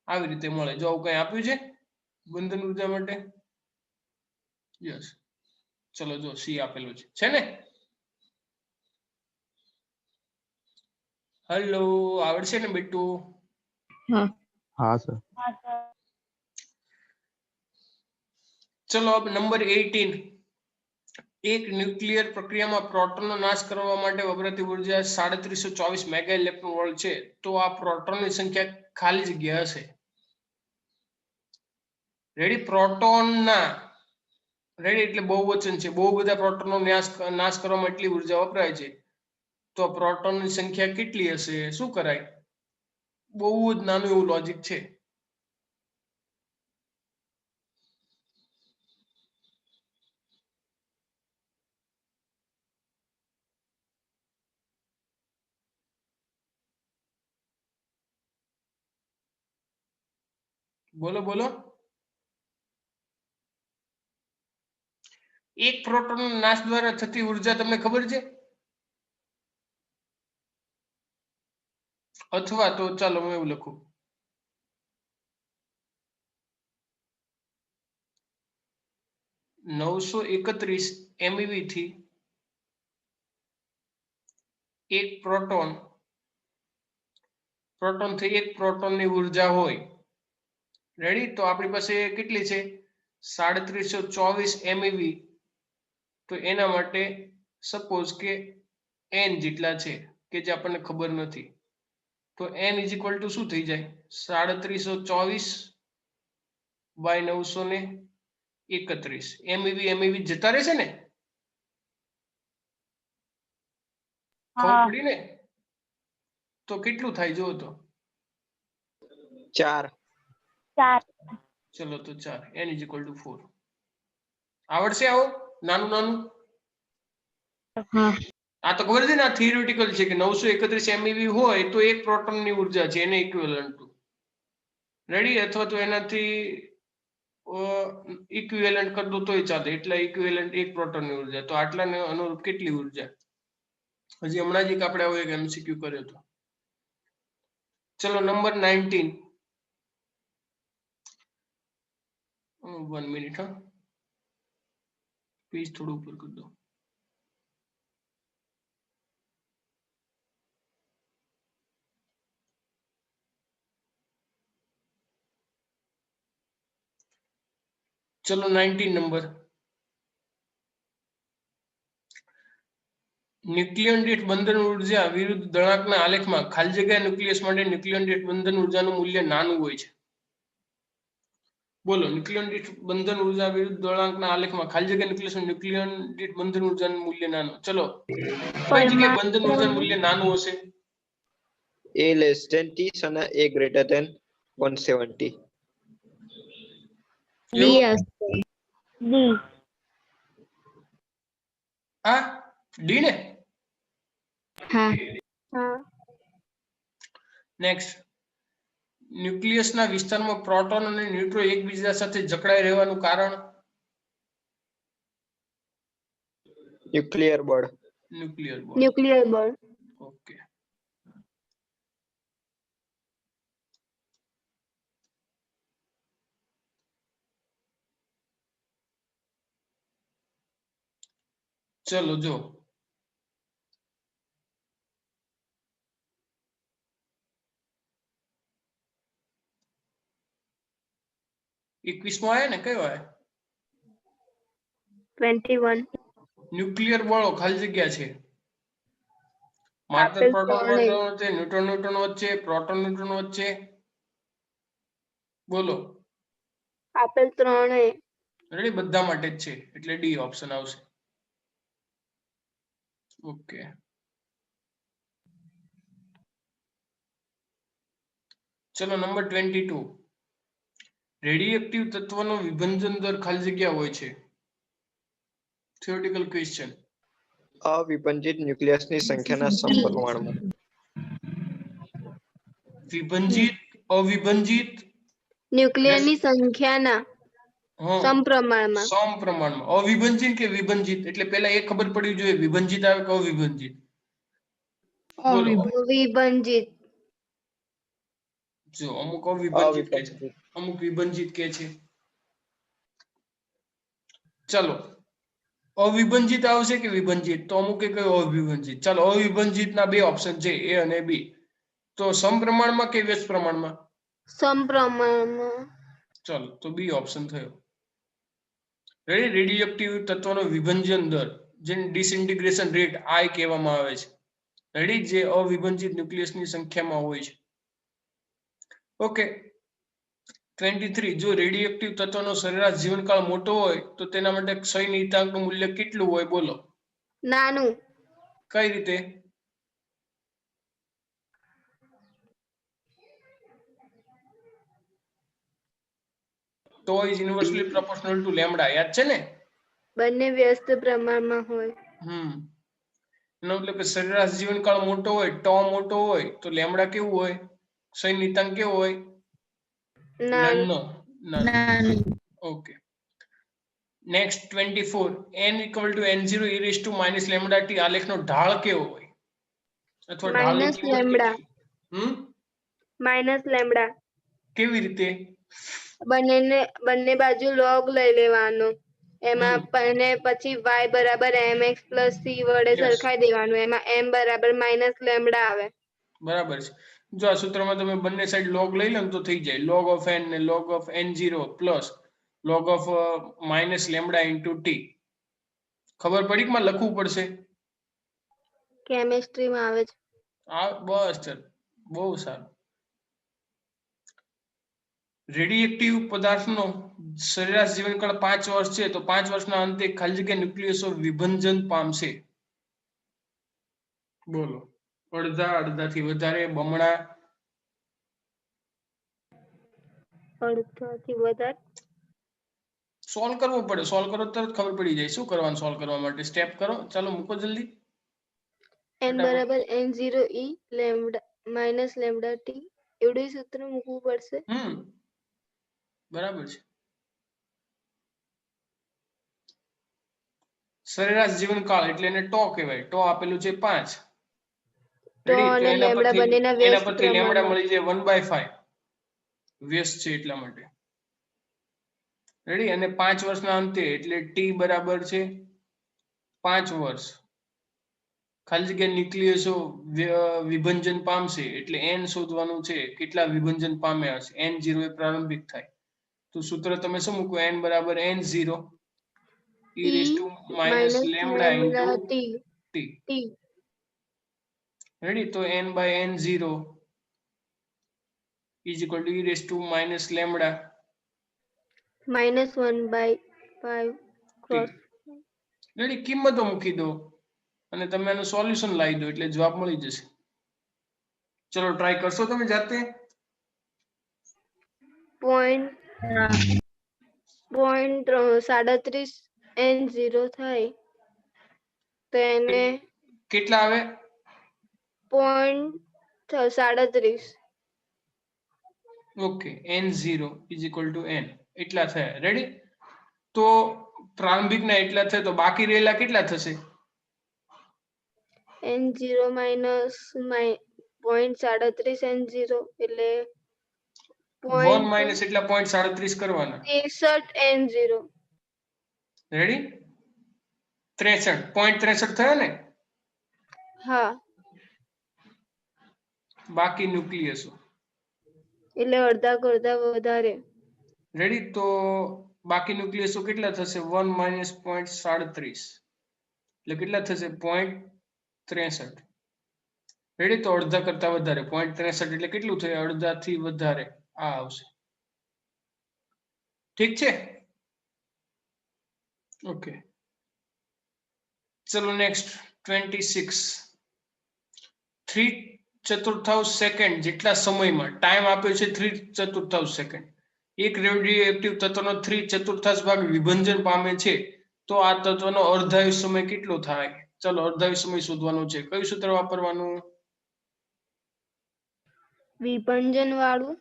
આવી રીતે મળે. જો આવું કઈ આપ્યું છે બંધન ઉર્જા માટે? યસ. ચલો જો સી આપેલું છે ને? હેલો, આવડશે ને બેટું? હા સર. ચલો अब નંબર 18. એક ન્યુક્લિયર પ્રક્રિયામાં પ્રોટોનનો નાશ કરવા માટે વપરાતી ઉર્જા 3724 મેગા ઇલેક્ટ્રોન વોલ્ટ છે. તો આ પ્રોટોનની સંખ્યા ખાલી જગ્યા હશે. રેડી? પ્રોટોનના, રેડી એટલે બહુવચન છે, બહુ બધા પ્રોટોનનો નાશ કરવામાં એટલી ઉર્જા વપરાય છે. તો પ્રોટોનની સંખ્યા કેટલી હશે? શું કરાય? બહુ જ નાનું એવું લોજિક છે. બોલો બોલો. એક પ્રોટોન નાશ દ્વારા થતી ઉર્જા તમને ખબર છે? અથવા તો ચાલો હું એવું લખું, 931 MeV થી એક પ્રોટોન થી એક પ્રોટોનની ઉર્જા હોય. રેડી? તો આપણી પાસે કેટલી છે? 3724 MeV. તો એના માટે સપોઝ કે n જેટલા છે કે જે આપણને ખબર નથી. તો n ઇઝ ઇક્વલ ટુ શું થઈ જાય? 3724 બાય 931. MeV જતા રહેશે ને? ખબર પડી ને? તો કેટલું થાય જો તો? 4. ચલો તો 4. n is equal two 4. આવડશે આવો નાનું નાનું? આ તો ખબર છે ને, આ થિયોરિટિકલ છે કે 931 MeV હોય તો એક પ્રોટોનની ઉર્જા છે એને ઇક્વિવેલન્ટ ટુ. રેડી? અથવા તો એનાથી ઇક્વિવેલન્ટ કરી દો તોય ચાલે. એટલા ઇક્વિવેલન્ટ એક પ્રોટોનની ઉર્જા. તો આટલાને અનુરૂપ કેટલી ઉર્જા? હજી હમણાં જ એક આપણે આવો એક MCQ કર્યો હતો. ચલો નંબર 19. 1 મિનિટ હા, પેજ થોડું ઉપર કરી દો. ચલો 19 નંબર. ન્યુક્લિયન દીઠ બંધન ઉર્જા વિરુદ્ધ દળાંકના આલેખમાં ખાલી જગ્યા ન્યુક્લિયસ માટે ન્યુક્લિયન દીઠ બંધન ઉર્જાનું મૂલ્ય નાનું હોય છે. બોલો, ન્યુક્લિયન દીઠ બંધન ઉર્જા વિરુદ્ધ દળાંકના આલેખમાં ખાલી જગ્યા ન્યુક્લિયન દીઠ બંધન ઉર્જાનું મૂલ્ય નાનું. ચલો, કઈ જગ્યાએ બંધન ઉર્જાનું મૂલ્ય નાનું હશે? A less than 30 અને A greater than 170. હા, ડી ને? હા. નેક્સ્ટ, ન્યુક્લિયસના વિસ્તારમાં પ્રોટોન અને ન્યુટ્રોન એકબીજા સાથે જકડાઈ રહેવાનું કારણ? ન્યુક્લિયર બળ. ન્યુક્લિયર બળ. ઓકે. ચલો જો, એકવીસમો આયા ને? કયો આયા? 21. ન્યુક્લિયર બળો ખાલી જગ્યા છે. માત્ર આપેલ પ્રોટોન ત્રણેય. વચ્ચે, ન્યુટ્રોન વચ્ચે, પ્રોટોન ન્યુટ્રોન વચ્ચે. બોલો, આપેલ ત્રણેય. રેડી? બધા માટે જ છે એટલે ડી ઓપ્શન આવશે. ઓકે. ચલો નંબર 22. રેડિએક્ટિવ તત્વનો વિભંજન દર ખાલી જગ્યા હોય છે. Theoretical question. અવિભાજિત ન્યુક્લિયસની સંખ્યાના સમપ્રમાણમાં. વિભંજિત, અવિભંજિત, ન્યુક્લિયરની સંખ્યાના હા, સમપ્રમાણમાં. સમપ્રમાણમાં. અવિભંજિત કે વિભંજિત? એટલે પહેલા એ ખબર પડવી જોઈએ વિભંજિત આવે કે અવિભંજિત. બોલો. વિભંજિત. જો અમુક અવિભંજિત કે છે, અવિભાજિત. અમુક વિભંજિત કે છે. ચલો, અવિભંજિત આવશે કે વિભંજિત? તો અમુક એ કયો અવિભંજિત. ચાલો, અવિભંજિત ના બે ઓપ્શન છે, એ અને બી. તો સમપ્રમાણમાં કે વ્યસ્ત પ્રમાણમાં? સમપ્રમાણમાં. ચાલો, તો બી ઓપ્શન થયો. રેડિયોએક્ટિવ તત્વનો વિભંજન દર, જેને ડિસઇન્ટિગ્રેશન રેટ આઈ કહેવામાં આવે છે. રેડી? જે અવિભંજિત ન્યુક્લિયસની સંખ્યામાં હોય છે. ઓકે. 23. જો રેડિયોએક્ટિવ તત્વનો સરેરાશ જીવનકાળ મોટો હોય તો તેના માટે ક્ષય નિયતાંકનું મૂલ્ય કેટલું હોય? બોલો. નાનું. કઈ રીતે? તો ઇઝ ઇન્વર્સલી પ્રોપોર્શનલ ટુ લેમ્ડા. યાદ છે ને? બંને વ્યસ્ત પ્રમાણમાં હોય. એનો મતલબ કે સરેરાશ જીવનકાળ મોટો હોય, ટો મોટો હોય, તો લેમ્ડા કેવું હોય? ક્ષય નિયતાંક કેવો હોય? નાનું. નાનો. Okay. Next 24. n equal to n0 e raised to minus lambda t આલેખનો ઢાળ કેવો હોય? અથવા ઢાળની માઇનસ કિંમત લેમ્ડા. કેટલી? Minus lambda. કેવી રીતે? બંને બાજુ log લઈ લેવાનો, એમાં અને પછી y બરાબર mx plus c વડે Yes. સરખાઈ દેવાનું, એમાં m બરાબર માઇનસ લેમ્ડા આવે. બરાબર છે. જો આ સૂત્રમાં તમે બંને સાઈડ log લઈ લો ને તો થઈ જાય log of n ને log of n0 plus log of minus lambda into t. ખબર પડી કે માં લખવું પડશે? કેમેસ્ટ્રીમાં આવે છે. આ બસ ચાલ, બહુ સારું. રેડિએક્ટિવ પદાર્થનો સરેરાશ જીવનકાળ 5 વર્ષ છે, તો 5 વર્ષના અંતે ખાલી જગ્યા ન્યુક્લિયસો વિભંજન પામશે. બોલો, અડધાથી વધારે, બમણા? અડધાથી વધારે. સોલ્વ કરવું પડે, સોલ્વ કરો તરત ખબર પડી જાય શું કરવાનું. સોલ્વ કરવા માટે સ્ટેપ કરો. ચાલો મૂકો જલ્દી. n બરાબર n0 e lambda minus lambda t એવડું સૂત્ર મૂકવું પડશે. બરાબર છે. સરેરાશ જીવનકાળ એટલે એને ટો કહેવાય. ટો આપેલું છે 5. તો અને લેમ્ડા બંનેના એના વ્યસ્ત પરથી લેમ્ડા પ્રમાણમાં. મળી જાય 1/5. વ્યસ્ત છે એટલા માટે. રેડી. અને 5 વર્ષના અંતે એટલે ટી બરાબર છે 5 વર્ષ. ખાલી જગ્યા ન્યુક્લિયસો વિભંજન પામશે એટલે n શોધવાનું છે. કેટલા વિભંજન પામ્યા હશે? n0 એ પ્રારંભિક થાય. તો સૂત્ર તમે શું મૂકો? n બરાબર n0 e raised to minus lambda into t. Ready. તો n by n0 is equal to e raised to minus lambda -1/5 cross. Ready. કિંમતો મૂકી દો અને તમે એનું સોલ્યુશન લાવી દો એટલે જવાબ મળી જશે. ચલો ટ્રાય કરશો તમે જાતે? પોઈન્ટ 37 n0 થાય તો એને કેટલા આવે? 0.37. Okay, n0 is equal to n એટલા થયા. રેડી. તો પ્રારંભિક ના એટલા થાય તો બાકી રહેલા કેટલા થશે? n0 માઇનસ 0.37 n0 એટલે 1 માઇનસ એટલા 0.37 કરવાના. 63 n0. રેડી. 63 0.63 થયા ને? હા, બાકી ન્યુક્લિયસો એટલે અડધા કરતા વધારે. રેડી. તો બાકી ન્યુક્લિયસો કેટલા થશે? 1 માઇનસ 0.37 એટલે કેટલા થશે? 0.63. રેડી. તો અડધા કરતા વધારે 0.63 એટલે કેટલું થયું? અડધાથી વધારે આ આવશે. ઠીક છે. ઓકે, ચલો નેક્સ્ટ 26. 3/4 સેકન્ડ જેટલા સમયમાં ટાઈમ આપ્યો છે 3/4 સેકન્ડ. એક રેડિયોએક્ટિવ તત્વનો 3/4 ભાગ વિભંજન પામે છે તો આ તત્વનો અર્ધાયુષ સમય કેટલો થાય? ચલો અર્ધાયુષ સમય શોધવાનો છે. કયું સૂત્ર વાપરવાનું? વિભંજન વાળું.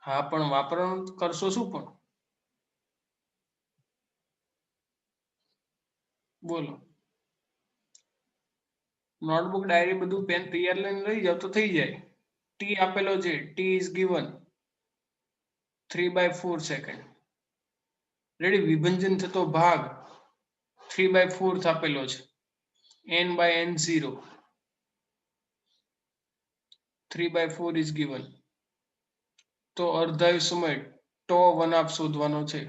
હા, પણ વાપરવાનું કરશો શું? પણ બોલો. નોટબુક, ડાયરી બધું પેન તૈયાર લઈને લઈ જાવ તો થઈ જાય. ટી આપેલો છે. T is given 3/4 second. Ready. વિભંજન થતો ભાગ 3/4 આપેલો છે. n by n0 3/4 is given. તો અર્ધાયુષ સમય ટો 1/2 શોધવાનો છે.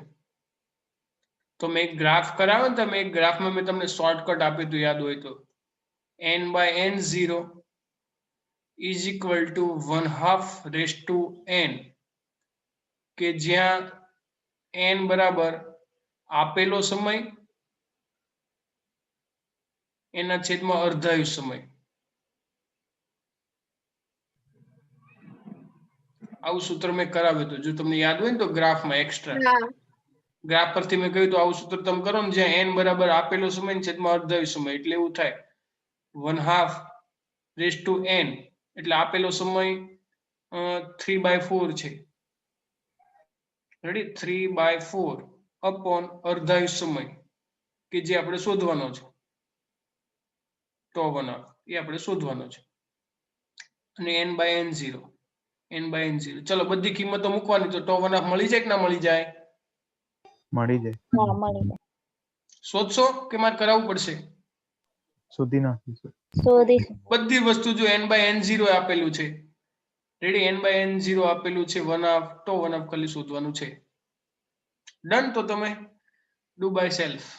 તો મેં એક ગ્રાફ કરાવ્યો ને, તમે એક ગ્રાફમાં મેં તમને શોર્ટકટ આપ્યું હતું, યાદ હોય તો. n by n0 is equal to 1/2 raised to n, કે જ્યાં n બરાબર આપેલો સમય એના છેદમાં અર્ધાયુષ સમય. આવું સૂત્ર મેં કરાવ્યું હતું. જો તમને યાદ હોય ને તો ગ્રાફમાં એક્સ્ટ્રા ગ્રાફ પરથી મેં કહ્યું તો આવું સૂત્ર તમે કરો ને, જ્યાં n બરાબર આપેલો સમય ને છેદમાં અર્ધાયુષ સમય, એટલે એવું થાય 1/2 raised to n એટલે આપેલો સમય 3/4 છે. રેડી. 3/4 અપોન અર્ધાયુષ સમય કે જે આપણે શોધવાનો છે. ટો 1/2 એ આપણે શોધવાનો છે. અને n by n0 ચલો બધી કિંમતો મૂકવાની તો ટો 1/2 મળી જાય કે ના મળી જાય? મળી જાય. શોધશો કે મારે કરાવવું પડશે? શોધી નાખીશું. બધી વસ્તુ જો n by n0 આપેલું છે. રેડી. n by n0 આપેલું છે 1/2, ટો 1/2 ખાલી શોધવાનું છે. ડન. તો તમે do by self.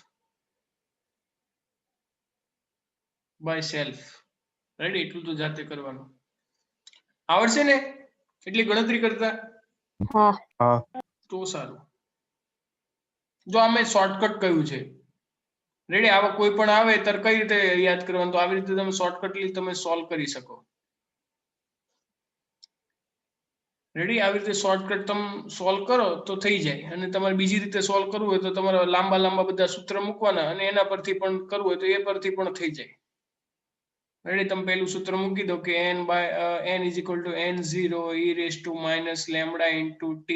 By self. Ready? એટલું તો જાતે કરવાનું. આવડશે ને એટલી ગણતરી કરતા? હા તો સારું. જો આ મેં શોર્ટકટ કહ્યું છે. રેડી? આવા કોઈ પણ આવે ત્યારે કઈ રીતે યાદ કરવાનું, તો આવી રીતે તમે શોર્ટકટલી તમે સોલ્વ કરી શકો. રેડી? આવી રીતે શોર્ટકટ તમે સોલ્વ કરો તો થઈ જાય. અને તમારે બીજી રીતે સોલ્વ કરવું હોય તો તમારે લાંબા લાંબા બધા સૂત્ર મૂકવાના અને એના પરથી પણ કરવું હોય તો એ પરથી પણ થઈ જાય. રેડી? તમે પહેલું સૂત્ર મૂકી દો કે n is equal to n0 e raised to minus lambda into t.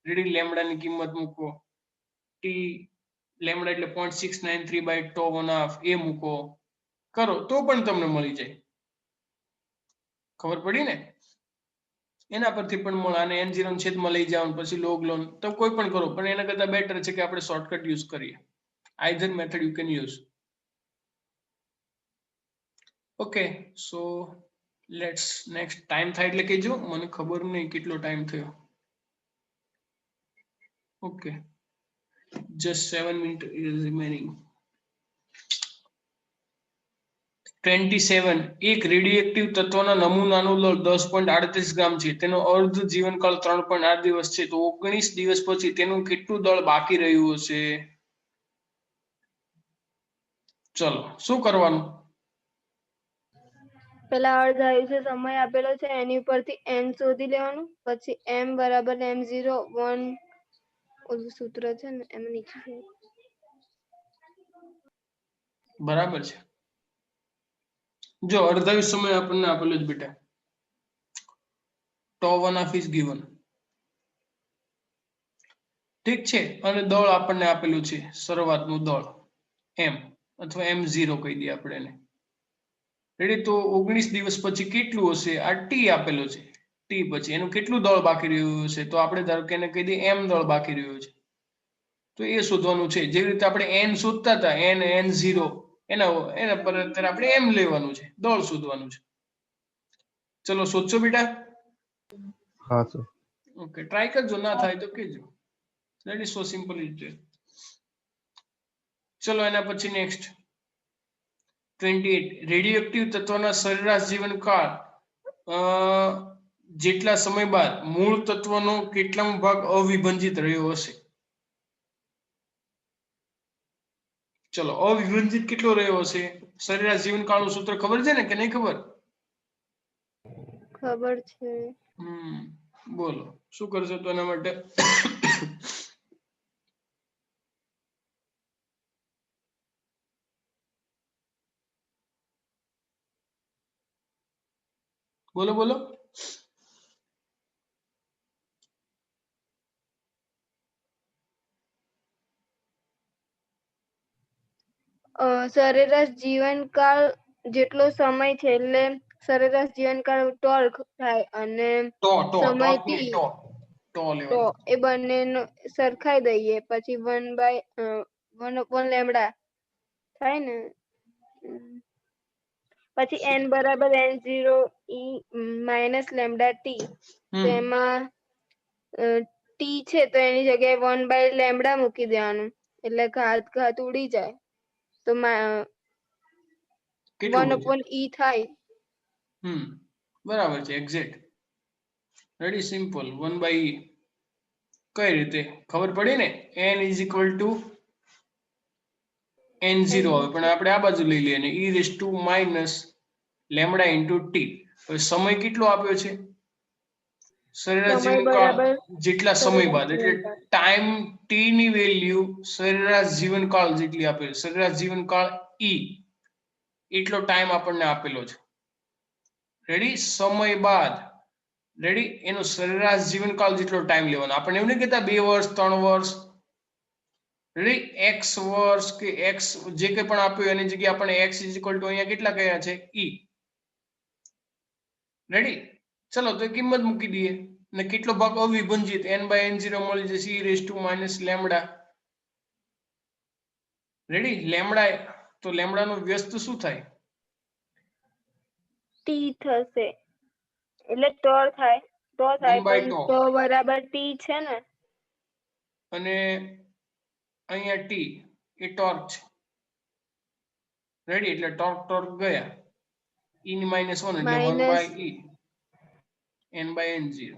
Ready? Lambda ની કિંમત મૂકો. t લેમ્બડા એટલે 0.693 by tau 1/2 એ મૂકો. કરો તો પણ તમને મળી જાય. ખબર પડી ને? એના પરથી પણ મળે. અને n0 ને છેદમાં લઈ જાવ પછી log લોન તો કોઈ પણ કરો, પણ એના કરતા બેટર છે કે આપણે શોર્ટકટ યુઝ કરીએ. either method you can use. Okay, so let's next. Time થાય એટલે કહેજો, મને ખબર નહીં કેટલો ટાઈમ થયો. Okay, just 7 minutes is remaining. 27. એક રેડિયોએક્ટિવ તત્વના નમૂનાનું દળ 10.38 ગ્રામ છે. તેનો અર્ધ જીવનકાળ 3.8 દિવસ છે. તો 19 દિવસ પછી તેનું કેટલું દળ બાકી રહ્યું હશે? ચલો, શું કરવાનું? પેલા અર્ધ આયુષ્ય સમય આપેલો છે એની ઉપરથી n શોધી લેવાનું, પછી m બરાબર m0 1 ઓલું સૂત્ર છે ને એમ નીચે બરાબર છે. જો અર્ધાયુષ સમય આપણને આપેલો જ બેટા. tau 1/2 is given. ઠીક છે. અને દળ આપણને આપેલું છે શરૂઆતનું દળ m અથવા m0 કહી દઈએ આપણે એને. રેડી? તો 19 દિવસ પછી કેટલું હશે? આ t આપેલો છે. t પછી એનું કેટલું દળ બાકી રહ્યું છે? તો આપણે ધારો કે એને કહી દઈએ m દળ બાકી રહ્યું છે. તો એ શોધવાનું છે. જેવી રીતે આપણે n શોધતા હતા, n0 એના પર અત્યારે આપણે m લેવાનું છે, દળ શોધવાનું છે. ચલો, શોધશો બેટા? હા સર. ઓકે, ટ્રાય કરજો, ના થાય તો કહેજો. That is so simple it is. ચલો, એના પછી નેક્સ્ટ 28. રેડિયોએક્ટિવ તત્વના સરેરાશ જીવનકાળ જેટલા સમય બાદ મૂળ તત્વનો કેટલામો ભાગ અવિભાજિત રહ્યો હશે? ચલો, અવિભાજિત કેટલો રહ્યો હશે? સરેરાશ જીવનકાળનું સૂત્ર ખબર છે ને કે નહીં ખબર? ખબર છે. બોલો, શું કરશો તો એના માટે? બોલો બોલો. સરેરાશ જીવનકાળ જેટલો સમય છે એટલે સરેરાશ જીવનકાળ ટોર્ક થાય અને સમય t તો એ બંનેનો સરખાઈ દઈએ પછી 1/1 લેમ્બડા થાય ને. પછી n બરાબર n0 e minus lambda t. તો એમાં t છે તો એની જગ્યાએ 1 લેમ્બડા મૂકી દેવાનું એટલે ઘાત ઉડી જાય તો 1/e થાય. બરાબર છે, એક્ઝેક્ટ. રેડી? Simple 1/e. કઈ રીતે ખબર પડી ને? n is equal to n0 આવે, પણ આપણે આ બાજુ લઈ લઈએ ને e raised to minus lambda into t. હવે સમય કેટલો આપ્યો છે? સરેરાશ જીવનકાળ જેટલા સમય બાદ, એટલે ટાઈમ t ની વેલ્યુ સરેરાશ જીવનકાળ જેટલી આપેલી. સરેરાશ જીવનકાળ e એટલો ટાઈમ આપણને આપેલો છે. રેડી? સમય બાદ, રેડી, એનો સરેરાશ જીવનકાળ જેટલો ટાઈમ લેવાનો. આપણને એવું નહીં કહેતા 2 વર્ષ 3 વર્ષ, રેડી, x વર્ષ કે x જે કંઈ પણ આપ્યું એની જગ્યાએ આપણે x ઇઝ ઇક્વલ ટુ અહીંયા કેટલા કહ્યા છે? e. રેડી? ચલો, તો કિંમત મૂકી દઈએ ને કેટલો ભાગ અવિભાજિત n/n0 મળી જશે e raised to minus lambda. Ready? Lambda, તો લેમ્બડાનો વ્યસ્ત શું થાય? t થશે એટલે ટોર થાય પણ તો બરાબર t છે ને, અને અહીંયા t એ ટોર્ક છે. રેડી, એટલે ટોર્ક ગયા, e ની -1 એટલે 1 Minus- by e n by n0.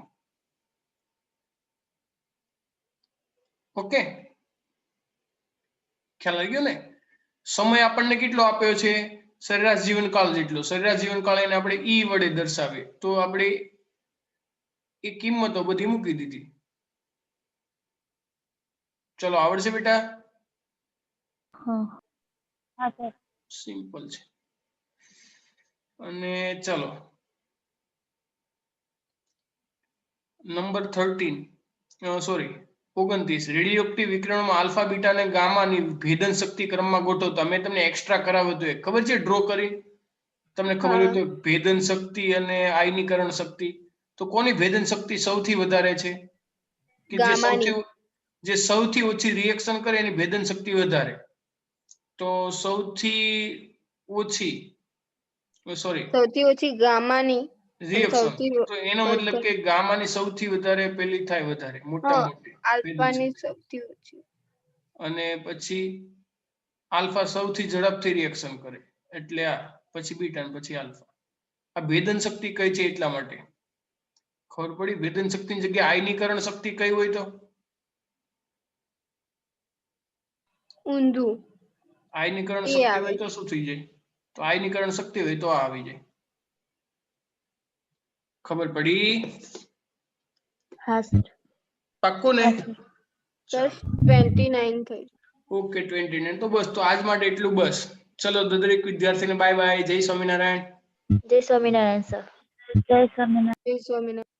Okay, ખ્યાલ આવી ગયો ને? સમય આપણને કેટલો આપ્યો છે? સરેરાશ જીવનકાળ જેટલો. સરેરાશ જીવનકાળ એને આપણે e વડે દર્શાવીએ તો આપણે એ કિંમતો બધી મૂકી દીધી. ચલો, આવડશે બેટા? સિમ્પલ છે. અને ચલો નંબર 29 રેડિયોએક્ટિવ વિકિરણમાં આલ્ફા બીટા અને ગામા ની ભેદન શક્તિ ક્રમમાં ગોઠવતા. મેં તમને એક્સ્ટ્રા કરાવ્યું હતું, ખબર છે? ડ્રો કરી તમને ખબર હોય તો ભેદન શક્તિ અને આયનીકરણ શક્તિ. તો કોની ભેદન શક્તિ સૌથી વધારે છે? કે જે સૌથી ઓછી રિએક્શન કરે એની ભેદન શક્તિ વધારે. તો સૌથી ઓછી ગામાની રિએક્શન, તો એનો મતલબ કે ગામાની સૌથી વધારે પેલી થાય, વધારે મોટા મોટી આલ્ફાની સૌથી ઓછી, અને પછી આલ્ફા સૌથી ઝડપથી રિએક્શન કરે એટલે આ, પછી બીટા અને પછી આલ્ફા. આ ભેદન શક્તિ કઈ છે એટલા માટે ખબર પડી. ભેદન શક્તિની જગ્યાએ આયનીકરણ શક્તિ કઈ હોય તો ઊંધું. આયનીકરણ શક્તિ હોય તો શું થઈ જાય? તો આયનીકરણ શક્તિ હોય તો આ આવી જાય. ખબર પડી? પાક્કું ને? 29 થઈ. ઓકે, 29. તો બસ, તો આજ માટે એટલું બસ. ચલો દરેક વિદ્યાર્થીને બાય બાય. જય સ્વામિનારાયણ. જય સ્વામિનારાયણ સર. જય સ્વામિનારાયણ. જય સ્વામિનારાયણ.